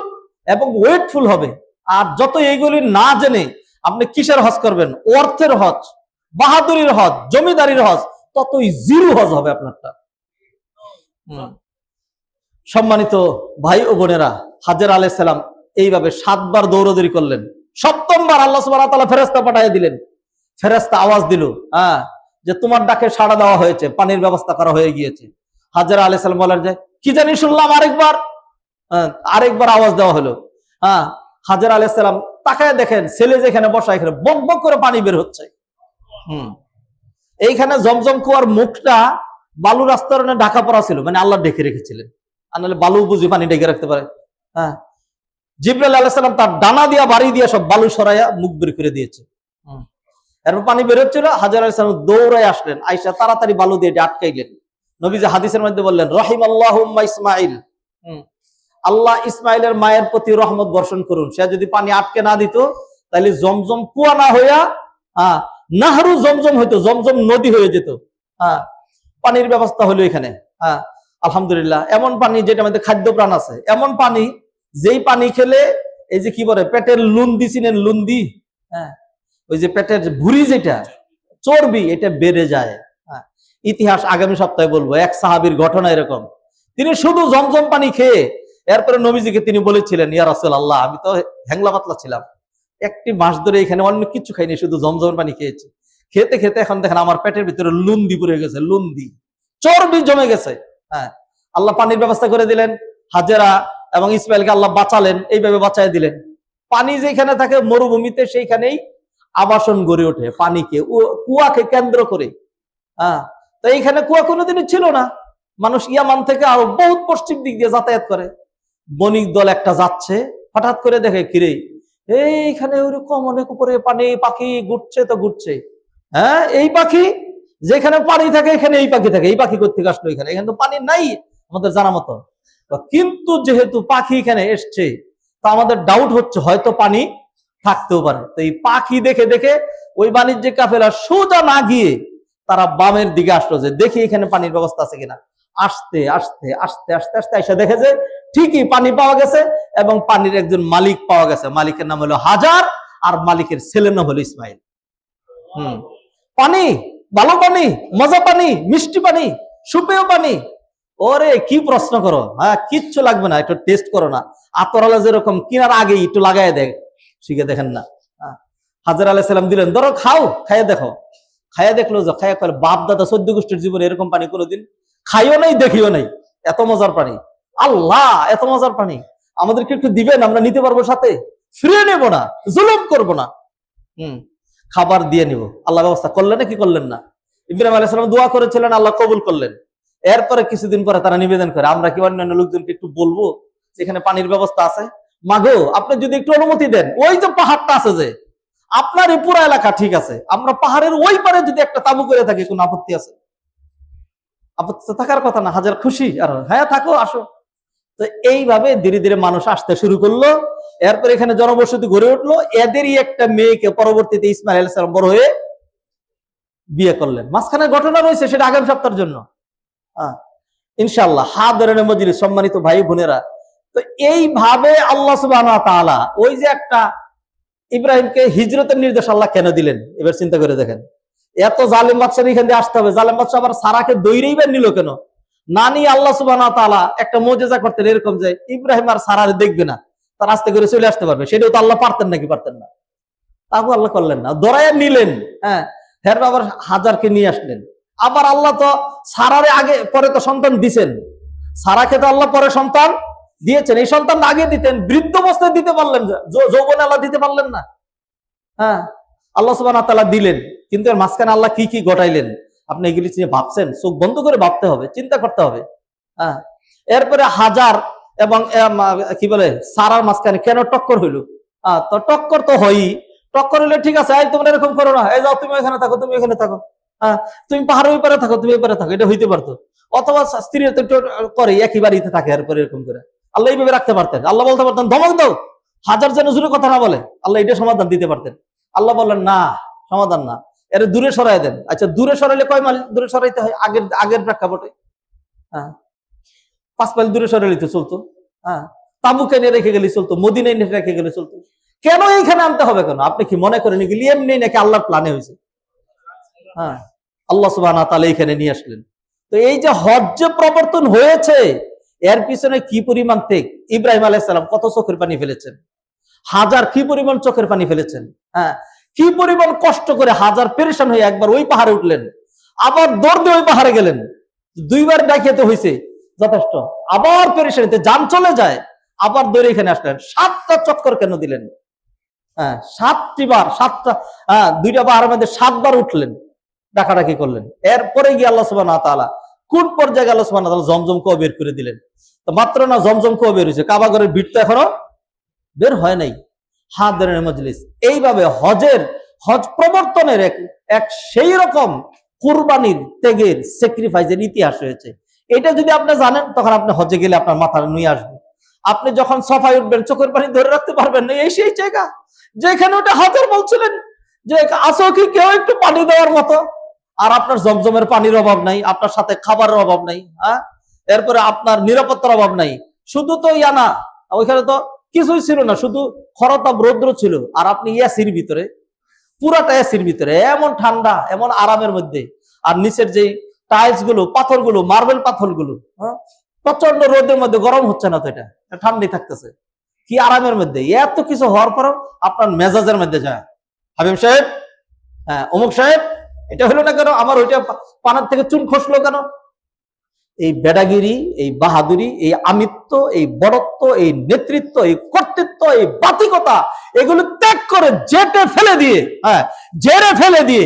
এবং ওয়েটফুল হবে। আর যত এইগুলি না জেনে আপনি কিসের হজ করবেন, অর্থের হজ, বাহাদুরির হজ, জমিদারির হজ, ততই জিরো হজ হবে আপনারটা। সম্মানিত ভাই ও বোনেরা, হাজরা আলাইহিস সালাম এইভাবে 7 বার দৌড়দৌড়ি করলেন। 7ম বার আল্লাহ সুবহানাহু ওয়া তাআলা ফেরেশতা পাঠিয়ে দিলেন। ফেরেশতা আওয়াজ দিল, যে তোমার ডাকে সাড়া দেওয়া হয়েছে, পানির ব্যবস্থা করা হয়ে গিয়েছে। হাজরা আলাইহিস সালাম বলেন যে কি জানি শুনলাম আরেকবার আওয়াজ দেওয়া হলো। হাজরা আলাইহিস সালাম তাকায় দেখেন ছেলে যেখানে বসা, এখানে বক বক করে পানি বের হচ্ছে। এইখানে জমজম কুয়ার মুখটা বালুর আস্তরণে ঢাকা পড়া ছিল, মানে আল্লাহ ঢেকে রেখেছিলেন, আর নাহলে বালু বুঝি পানি ঢেকে রাখতে পারে। জিবরাইল আলাইহিস সালাম তার ডানা দিয়া বাড়ি দিয়া সব বালু সরাইয়া মুখ বের করে দিয়েছে। এরপর পানি বের হচ্ছিল, হাজরা আলাইহিস সালাম দৌড়ায় আসলেন, আয়েশা তাড়াতাড়ি বালু দিয়ে আটকাইলেন। নবীজি হাদিসের মধ্যে বললেন রাহিমাল্লাহু উম্মা ইসমাইল, আল্লাহ ইসমাইলের মায়ের প্রতি রহমত বর্ষণ করুন। সে যদি পানি আটকে না দিত তাহলে জমজম কুয়া না হইয়া নাহরু জমজম হইতো, জমজম নদী হয়ে যেত। পানির ব্যবস্থা হলো এখানে। আলহামদুলিল্লাহ, এমন পানি যেটা মধ্যে খাদ্য প্রাণ আছে, এমন পানি যেই পানি খেলে এই যে কি বলে পেটের লুন্দি, চিনেন লুন্দি? ওই যে পেটের ভুঁড়ি যেটা চর্বি, এটা বেড়ে যায়। ইতিহাস আগামী সপ্তাহে বলবো। এক সাহাবীর ঘটনা এরকম, তিনি শুধু জমজম পানি খেয়ে এরপরে নবীজিকে তিনি বলেছিলেন, ইয়া রাসূলুল্লাহ, আমি তো হ্যাংলা পাতলা ছিলাম, 1 মাস ধরে এখানে অন্য কিছু খাইনি, শুধু জমজমের পানি খেয়েছি। খেতে খেতে এখন দেখেন আমার পেটের ভিতরে লুন্দি পড়ে গেছে, লুন্দি, চর্বি জমে গেছে। আল্লাহ পানির ব্যবস্থা করে দিলেন। হাজেরা এবং ইসমাইলকে আল্লাহ বাঁচালেন, এইভাবে বাঁচাই দিলেন। পানি যেখানে থাকে মরুভূমিতে, সেইখানেই আবাসন গড়ে ওঠে পানিকে, কুয়াকে কেন্দ্র করে। তো এইখানে কুয়া কোনোদিনই ছিল না। মানুষ ইয়ামান থেকে আরো বহুত পশ্চিম দিক দিয়ে যাতায়াত করে। বণিক দল একটা যাচ্ছে, হঠাৎ করে দেখে কিরে এইখানে ওরকম অনেক উপরে পানি, পাখি ঘুরছে তো ঘুরছে। এই পাখি যেখানে পানি থাকে এখানে এই পাখি থাকে, এই পাখি কোথেকে আসলো এখানে? এখানে তো পানি নাই আমাদের জানা মতো। কিন্তু যেহেতু পাখি এখানে এসছে, তো আমাদের ডাউট হচ্ছে হয়তো পানি থাকতেও পারে। তো এই পাখি দেখে দেখে ওই বাণিজ্যিক কাফেলা সোজা না গিয়ে তারা বামের দিকে আসলো, যে দেখি এখানে পানির ব্যবস্থা আছে কিনা। আস্তে আস্তে আস্তে আস্তে আস্তে এসে দেখে যে ঠিকই পানি পাওয়া গেছে, এবং পানির একজন মালিক পাওয়া গেছে। মালিকের নাম হলো হাজার, আর মালিকের ছেলের নাম হলো ইসমাইল। পানি, ভালো পানি, মজা পানি, মিষ্টি পানি, সুপেয় পানি। ওরে কি প্রশ্ন করো, কিচ্ছু লাগবে না, একটু টেস্ট করো না। আতরালা যেরকম কিনার আগে একটু লাগাই দেয়, শিখে দেখেন না। হাজরা আলাইহিস সালাম দিলেন, ধরো খাও, খাইয়ে দেখো। খাইয়া দেখলো যে খাইয়া কয় বাপ দাদা 14 গোষ্ঠীর জীবনে এরকম পানি কোনোদিন খাইও নাই, দেখিও নাই, এত মজার পানি। আল্লাহ, এত মজার পানি আমাদেরকে একটু দিবেন, আমরা নিতে পারবো, সাথে ফিরে নেব না, জুলুম করব না, খাবার দিয়ে নিব। আল্লাহ ব্যবস্থা করলেন না, কি করলেন না? ইব্রাহিম আলাইহিস সালাম দোয়া করেছিলেন, আল্লাহ কবুল করলেন। এরপরে কিছুদিন পরে তারা নিবেদন করে, আমরা কি অন্যান্য লোকজনকে একটু বলবো যেখানে পানির ব্যবস্থা আছে? মাগো, আপনি যদি একটু অনুমতি দেন, ওই যে পাহাড়টা আছে, যে আপনার এই পুরো এলাকা ঠিক আছে, আমরা পাহাড়ের ওই পারে যদি একটা তাবু করে থাকি, কোন আপত্তি আছে? আপত্তি থাকার কথা না। হাজার খুশি, আর হ্যাঁ থাকো, আসো। তো এইভাবে ধীরে ধীরে মানুষ আসতে শুরু করলো। এরপর এখানে জনবসতি গড়ে উঠলো। এদেরই একটা মেয়েকে পরবর্তীতে ইসমাইল আলাইহিস সালাম বড় হয়ে বিয়ে করলেন। মাঝখানে ঘটনা রয়েছে, সেটা আগামী সপ্তাহের জন্য ইনশাআল্লাহ। হাদিরিন মজলিস, সম্মানিত ভাই বোনেরা, তো এইভাবে আল্লাহ সুবহানাহু ওয়া তাআলা ওই যে একটা ইব্রাহিমকে হিজরতের নির্দেশ আল্লাহ কেন দিলেন, এবার চিন্তা করে দেখেন। এত জালেম বাদশার এখান দিয়ে আসতে হবে, জালেম বাদশা আবার সারাকে দৈরেই বের নিল কেন? না নিয়ে আল্লাহ সুবহানাহু ওয়া তাআলা একটা মুজিজা করতেন, এরকম যে ইব্রাহিম আর সারার দেখবে না, তার আস্তে করে চলে আসতে পারবে। সেটাও তো আল্লাহ পারতেন নাকি? পারতেন না। তাও আল্লাহ করলেন না, দরাইয়া নিলেন। হ্যাঁ, আবার হাজারকে নিয়ে আসলেন। আবার আল্লাহ তো সারারে আগে পরে তো সন্তান দিছেন, সারাকে তো আল্লাহ পরে সন্তান দিয়েছেন। এই সন্তান আগে দিতেন, বৃদ্ধ অবস্থায় দিতে পারলেন, যৌবনে আল্লাহ দিতে পারলেন না। হ্যাঁ, আল্লাহ সুবহানাহু ওয়া তাআলা দিলেন, কিন্তু এর মাঝখানে আল্লাহ কি কি ঘটাইলেন আপনি এগুলি নিয়ে ভাবছেন? চোখ বন্ধ করে ভাবতে হবে, চিন্তা করতে হবে। হ্যাঁ, এরপরে হাজার এবং কি বলে সারার মাঝখানে কেন টক্কর হইল? তো টক্কর তো হয়ই, টক্কর হইলে ঠিক আছে, তোমরা এরকম করো না, এই যাও তুমি এখানে থাকো, তুমি এখানে থাকো, তুমি পাহাড়ের ওই পারে থাকো, তুমি এই পারে থাকো, এটা হইতে পারতো। অথবা স্ত্রী করে একই বাড়িতে থাকে, এরপরে এরকম করে আল্লাহ এইভাবে রাখতে পারতেন। আল্লাহ বলতে পারতেন ধমক দাও, হাজার যেন জোরে কথা না বলে, আল্লাহ এটা সমাধান দিতে পারতেন। আল্লাহ বললেন না, সমাধান না, এর দূরে সরাই দেন। আচ্ছা, দূরে সরাইলে কয় মাইল দূরে সরাইতে হয়? আগের প্রেক্ষাপটে 5 মাইল দূরে সরাইলে তো চলতো। তাবুকে নিয়ে রেখে গেলে চলতো, মদিনায় নিয়ে রেখে গেলে চলতো। কেন এইখানে আনতে হবে কেন? আপনি কি মনে করেন এগুলি এমনি নাকি আল্লাহর প্ল্যানে হয়েছে? আল্লাহ সুবহানাহু ওয়া তাআলা এখানে নিয়ে আসলেন। তো এই যে হজ যে প্রবর্তন হয়েছে, এর পিছনে কি পরিমাণ ত্যাগ! ইব্রাহিম আলাইহিস সালাম কত চোখের পানি ফেলেছেন, হাজার কি পরিমাণ চোখের পানি ফেলেছেন। কি পরিমাণ কষ্ট করে হাজার পেরেশান হয়ে একবার ওই পাহাড়ে উঠলেন, আবার দৌড় দিয়ে ওই পাহাড়ে গেলেন, 2 বার ডাকিয়ে তো হয়েছে যথেষ্ট। আবার পেরেশানিতে যান চলে যায়, আবার দৌড়ে এখানে আসলেন। 7টা চক্কর কেন দিলেন? 7টি বার, 7টা, 2টা পাহাড়ের মধ্যে 7 বার উঠলেন, ডাকাডাকি করলেন। এরপরে গিয়ে আল্লাহ সুবহানাহু ওয়া তাআলা কোন পর্যায়ে আল্লাহ সুবহানাহু ওয়া তাআলা জমজম কুয়া বের করে দিলেন। তো মাত্র না জমজম কুয়া বের হয়েছে, কাবা ঘরের ভিড় তো এখনো বের হয় নাই। হাদিরিন মজলিস, এইভাবে হজ প্রবর্তনের এক সেই রকম কুরবানির, ত্যাগের, স্যাক্রিফাইসের ইতিহাস রয়েছে। এটা যদি আপনি জানেন, তখন আপনি হজে গেলে আপনার মাথায় নিয়ে আসবে। আপনি যখন সফায় উঠবেন, চোখের পানি ধরে রাখতে পারবেন না। এই সেই জায়গা যেখানে ওটা হাজার বলছিলেন যে আসো কি কেউ একটু পানি দেওয়ার মতো, আর আপনার জমজমের পানির অভাব নাই, আপনার সাথে খাবারের অভাব নাই, এরপরে আপনার নিরাপত্তার অভাব নাই। শুধু তো না, ওইখানে তো কিছুই ছিল না, শুধু খরতাপ রৌদ্র ছিল, আর আপনি এসির ভিতরে, পুরাটা এসির ভিতরে, এমন ঠান্ডা, এমন আরামের মধ্যে। আর নিচের যে টাইলস গুলো, পাথরগুলো, মার্বেল পাথরগুলো, প্রচন্ড রোদের মধ্যে গরম হচ্ছে না তো, এটা ঠান্ডাই থাকতেছে, কি আরামের মধ্যে। এত কিছু হওয়ার পরও আপনার মেজাজের মধ্যে যায়, হাবিব সাহেব, অমুক সাহেব, এটা হলো না কেন, আমার ওইটা পানার থেকে চুন খসলো কেন? এই বেড়াগিরি, এই বাহাদুরি, এই আমিত্ব, এই বড়ত্ব, এই নেতৃত্ব, এই কর্তৃত্ব, এই বাতিকতা, এগুলো ত্যাগ করে জেরে ফেলে দিয়ে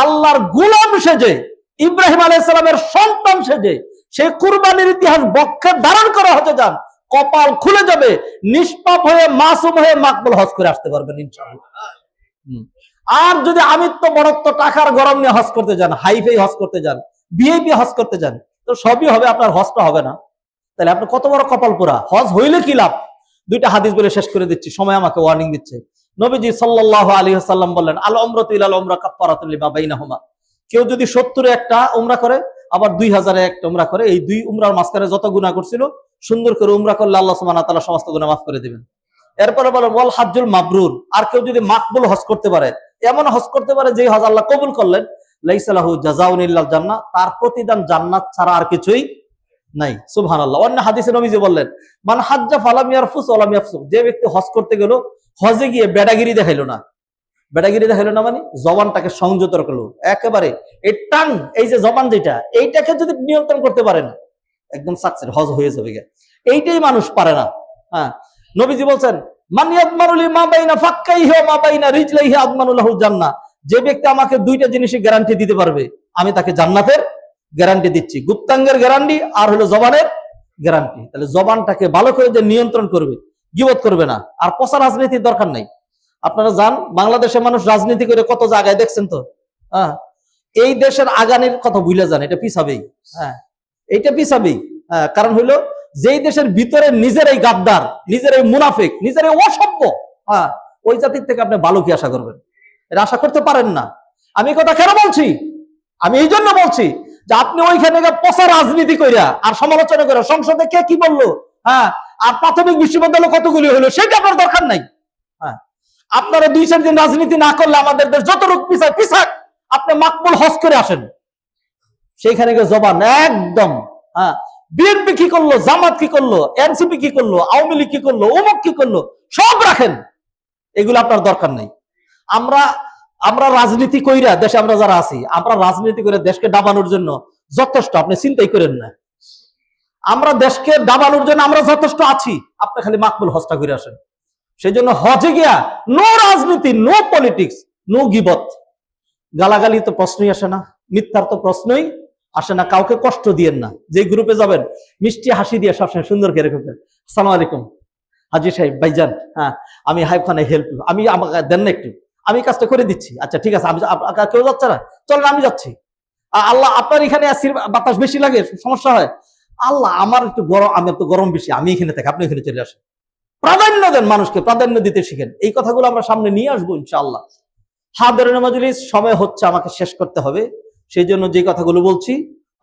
আল্লাহর গোলাম সেজে, ইব্রাহিম আলাইহিস সালামের সন্তান সেজে, সেই কুরবানির ইতিহাস বক্ষে ধারণ করা হতে যান, কপাল খুলে যাবে, নিষ্পাপ হয়ে, মাসুম হয়ে মাকবুল হজ করে আসতে পারবেন ইনশাআল্লাহ। আর যদি আমিত্ব, বড়ত্ব, টাকার গরম নিয়ে হজ করতে যান, হাইফাই হজ করতে যান, ভিআইপি হজ করতে যান, তো সবই হবে, আপনার হজটা হবে না। তাহলে আপনি কত বড় কপাল পোড়া। হজ হইলে কি লাভ? 2টা হাদিস বলে শেষ করে দিচ্ছি, সময় আমাকে ওয়ার্নিং দিচ্ছে। নবীজি সাল্লাল্লাহু আলাইহি ওয়াসাল্লাম বললেন, আল উমরাতু ইলাল উমরা কাফফারাতুল লিমা বাইনাহুমা। কেউ যদি 70-এ একটা উমরা করে, আবার 2000-এ একটা উমরা করে, এই 2 উমরার মাঝখানে যত গুনাহ করছিল, সুন্দর করে উমরা করলে আল্লাহ সুবহানাহু ওয়া তাআলা সমস্ত গুনাহ মাফ করে দিবেন। এরপরে বলেন ওয়াল হাজ্জুল মাবরুর, আর কেউ যদি মাকবুল হজ করতে পারে, এমন হজ করতে পারে যে হজ আল্লাহ কবুল করলেন, লাইসা লাহু জাযাউন ইল্লাল জান্নাহ, তার প্রতিদান জান্নাত ছাড়া আর কিছুই নাই। সুবহানাল্লাহ। অন্য হাদিসে নবীজি বললেন, মান হাজ্জা ফালাম ইয়ারফুস ওয়া লাম ইয়াফসুক, যে ব্যক্তি হজ করতে গেল, হজে গিয়ে বেড়াগিরি দেখাইলো না। বেড়াগিরি দেখাইলো না মানে জবানটাকে সংযত রাখলো একেবারে। এই টাং, এই যে জবান যেটা, এইটাকে যদি নিয়ন্ত্রণ করতে পারেন, একদম সাকসেস, হজ হয়ে যাবে। এইটাই মানুষ পারে না। নবীজি বলছেন, মান ইয়াদমানু লিমা বাইনা ফাক্কাইহি ওয়া মা বাইনা রিজলাইহি আদমানু লাহু জান্নাহ, যে ব্যক্তি আমাকে 2টা জিনিসের গ্যারান্টি দিতে পারবে, আমি তাকে জান্নাতের গ্যারান্টি দিচ্ছি। গুপ্তাঙ্গের গ্যারান্টি আর হলো জবানের গ্যারান্টি। তাহলে জবানটাকে ভালো করে যে নিয়ন্ত্রণ করবে, গীবত করবে না। আর পচা রাজনীতির দরকার নাই। আপনারা জান, বাংলাদেশের মানুষ রাজনীতি করে কত জায়গায় দেখছেন তো। এই দেশের আগানের কথা ভুলে যান, এটা পিছাবেই। এইটা পিছাবেই। কারণ হইলো যেই দেশের ভিতরে নিজেরাই গাদ্দার, নিজেরাই মুনাফিক, নিজেরাই অসভ্য, হ্যাঁ, ওই জাতির থেকে আপনি ভালো কি আশা করবেন? এটা আশা করতে পারেন না। আমি কথা কেন বলছি? আমি এই জন্য বলছি যে আপনি ওইখানে পচা রাজনীতি কইরা আর সমালোচনা করে সংসদে কে কি বললো, হ্যাঁ, আর প্রাথমিক বিশ্ববিদ্যালয় কতগুলি হলো সেটা আপনার দরকার নাই। হ্যাঁ, আপনারা 2-4 দিন রাজনীতি না করলে আমাদের দেশ যত রোগ পিছাক পিছাক, আপনি মাকবুল হজ করে আসেন, সেইখানে গিয়ে জবান একদম, হ্যাঁ, বিএনপি কি করলো, জামাত কি করলো, এনসিপি কি করলো, আওয়ামী লীগ কি করলো, অমুক কি করলো, সব রাখেন, এগুলো আপনার দরকার নাই। আমরা রাজনীতি কইরা দেশে আমরা যারা আছি, আমরা রাজনীতি করে দেশকে ডাবানোর জন্য যথেষ্ট, আপনি চিন্তাই করেন না। আমরা দেশকে ডাবানোর জন্য আমরা যথেষ্ট আছি, আপনি খালি মাকবুল হজটা করে আসেন। সেই জন্য হজে গিয়া নো রাজনীতি, নো পলিটিক্স, নো গিবত, গালাগালি তো প্রশ্নই আসে না, মিথ্যার তো প্রশ্নই আসে না। কাউকে কষ্ট দিয়েন না। যে গ্রুপে যাবেন মিষ্টি হাসি দিয়ে সবসময় সুন্দর করে রেখে, আসসালামু আলাইকুম হাজি সাহেব, ভাইজান, হ্যাঁ আমি হাইব খানে হেল্প, আমি আমাকে দেন না একটু, আমি কাজটা করে দিচ্ছি, আচ্ছা ঠিক আছে, আমি কেউ যাচ্ছে না, চলেন আমি যাচ্ছি। আল্লাহ আপনার এখানে বাতাস বেশি লাগে, সমস্যা হয়, আল্লাহ আমার একটু গরম, আমি একটু গরম বেশি, আমি এখানে থাকি, আপনি এখানে চলে আসেন। প্রাধান্য দেন, মানুষকে প্রাধান্য দিতে শিখেন। এই কথাগুলো আমরা সামনে নিয়ে আসবো ইনশাআল্লাহ। হাদিরিনে মাজলিস, সময় হচ্ছে, আমাকে শেষ করতে হবে, সেই জন্য যে কথাগুলো বলছি,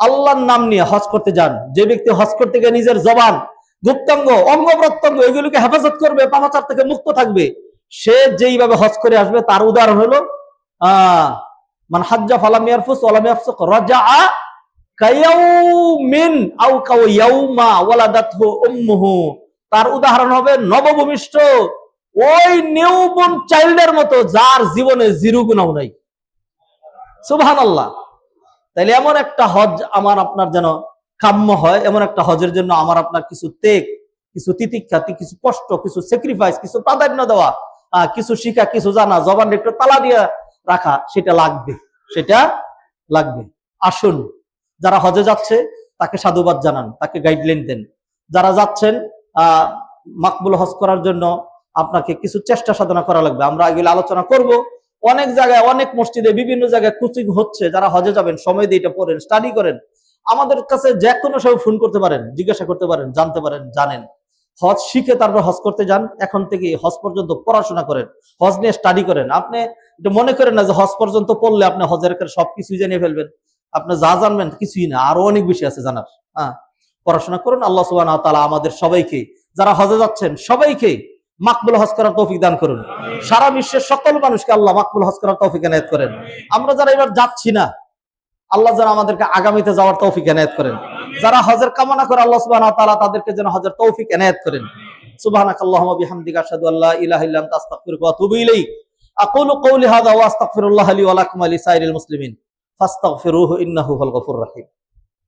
আল্লাহর নাম নিয়ে হজ করতে যান। যে ব্যক্তি হজ করতে গিয়ে নিজের জবান, গুপ্তাঙ্গ, অঙ্গ প্রত্যঙ্গ এগুলোকে হেফাজত করবে, পাপাচার থেকে মুক্ত থাকবে, সে যেইভাবে হজ করে আসবে তার উদাহরণ হলো মান হাজ্জা ফালাম ইয়ারফুস ওয়ালাম ইয়াফসুক রাজাআ কায়াউমিন আও কায়াউমা ওয়ালাদাতহু উম্মুহু। তার উদাহরণ হবে নবভূমিষ্ঠ ওই নিউবর্ন চাইল্ডের মতো, যার জীবনে জিরো গুনাহ নাই। সুবহানাল্লাহ। তাইলে এমন একটা হজ আমার আপনার যেন কাম্য হয়, এমন একটা হজের জন্য আমার আপনার কিছু ত্যাগ, কিছু তিতিক্ষা, কিছু কষ্ট, কিছু স্যাক্রিফাইস, কিছু প্রাধান্য দেওয়া, কিছু শিখা, কিছু জানা, জবান একটু তালা দিয়ে রাখা, সেটা লাগবে, সেটা লাগবে। আসুন, যারা হজে যাচ্ছে তাকে সাধুবাদ জানান, তাকে গাইডলাইন দেন। যারা যাচ্ছেন মাকবুল হজ করার জন্য আপনাকে কিছু চেষ্টা সাধনা করা লাগবে। আমরা এগুলো আলোচনা করব। অনেক জায়গায়, অনেক মসজিদে, বিভিন্ন জায়গায় কোচিং হচ্ছে। যারা হজে যাবেন সময় দিয়ে এটা পড়েন, স্টাডি করেন। আমাদের কাছে যে কোনো সময় ফোন করতে পারেন, জিজ্ঞাসা করতে পারেন, জানতে পারেন, জানেন। হজ শিখে তারপর হজ করতে যান। এখন থেকে হজ পর্যন্ত পড়াশোনা করেন, হজ নিয়ে স্টাডি করেন। আপনি এটা মনে করেন না যে হজ পর্যন্ত পড়লে আপনি হজের সবকিছুই জানিয়ে ফেলবেন। আপনি যা জানবেন কিছুই না, আরো অনেক বেশি আছে জানার। পড়াশোনা করুন। আল্লাহ সুবহানাহু ওয়া তাআলা আমাদের সবাইকে, যারা হজে যাচ্ছেন সবাইকে মাকবুল হজ করার তৌফিক দান করুন। সারা বিশ্বের সকল মানুষকে আল্লাহ মাকবুল হজ করার তৌফিক এনায়েত করেন। আমরা যারা এবার যাচ্ছি না, আল্লাহ যেন আমাদেরকে আগামীতে যাওয়ার তৌফিক এনায়েত করেন। যারা হজের কামনা করে আল্লাহ সুবহানাহু ওয়া তাআলা তাদেরকে যেন হজের তৌফিক এনায়েত করেন। সুবহানাকাল্লাহুম্মা বিহামদিকা আশহাদু আল্লা ইলাহা ইল্লা আনতা আস্তাগফিরুকা ওয়া আতুবু ইলাইক। আকুলু কওলি হাযা ওয়া আস্তাগফিরুল্লাহ লি ওয়া লাকুম ওয়া লিসাইরিল মুসলিমিন ফাস্তাগফিরুহু ইন্নাহু হুয়াল গফুরুর রাহিম।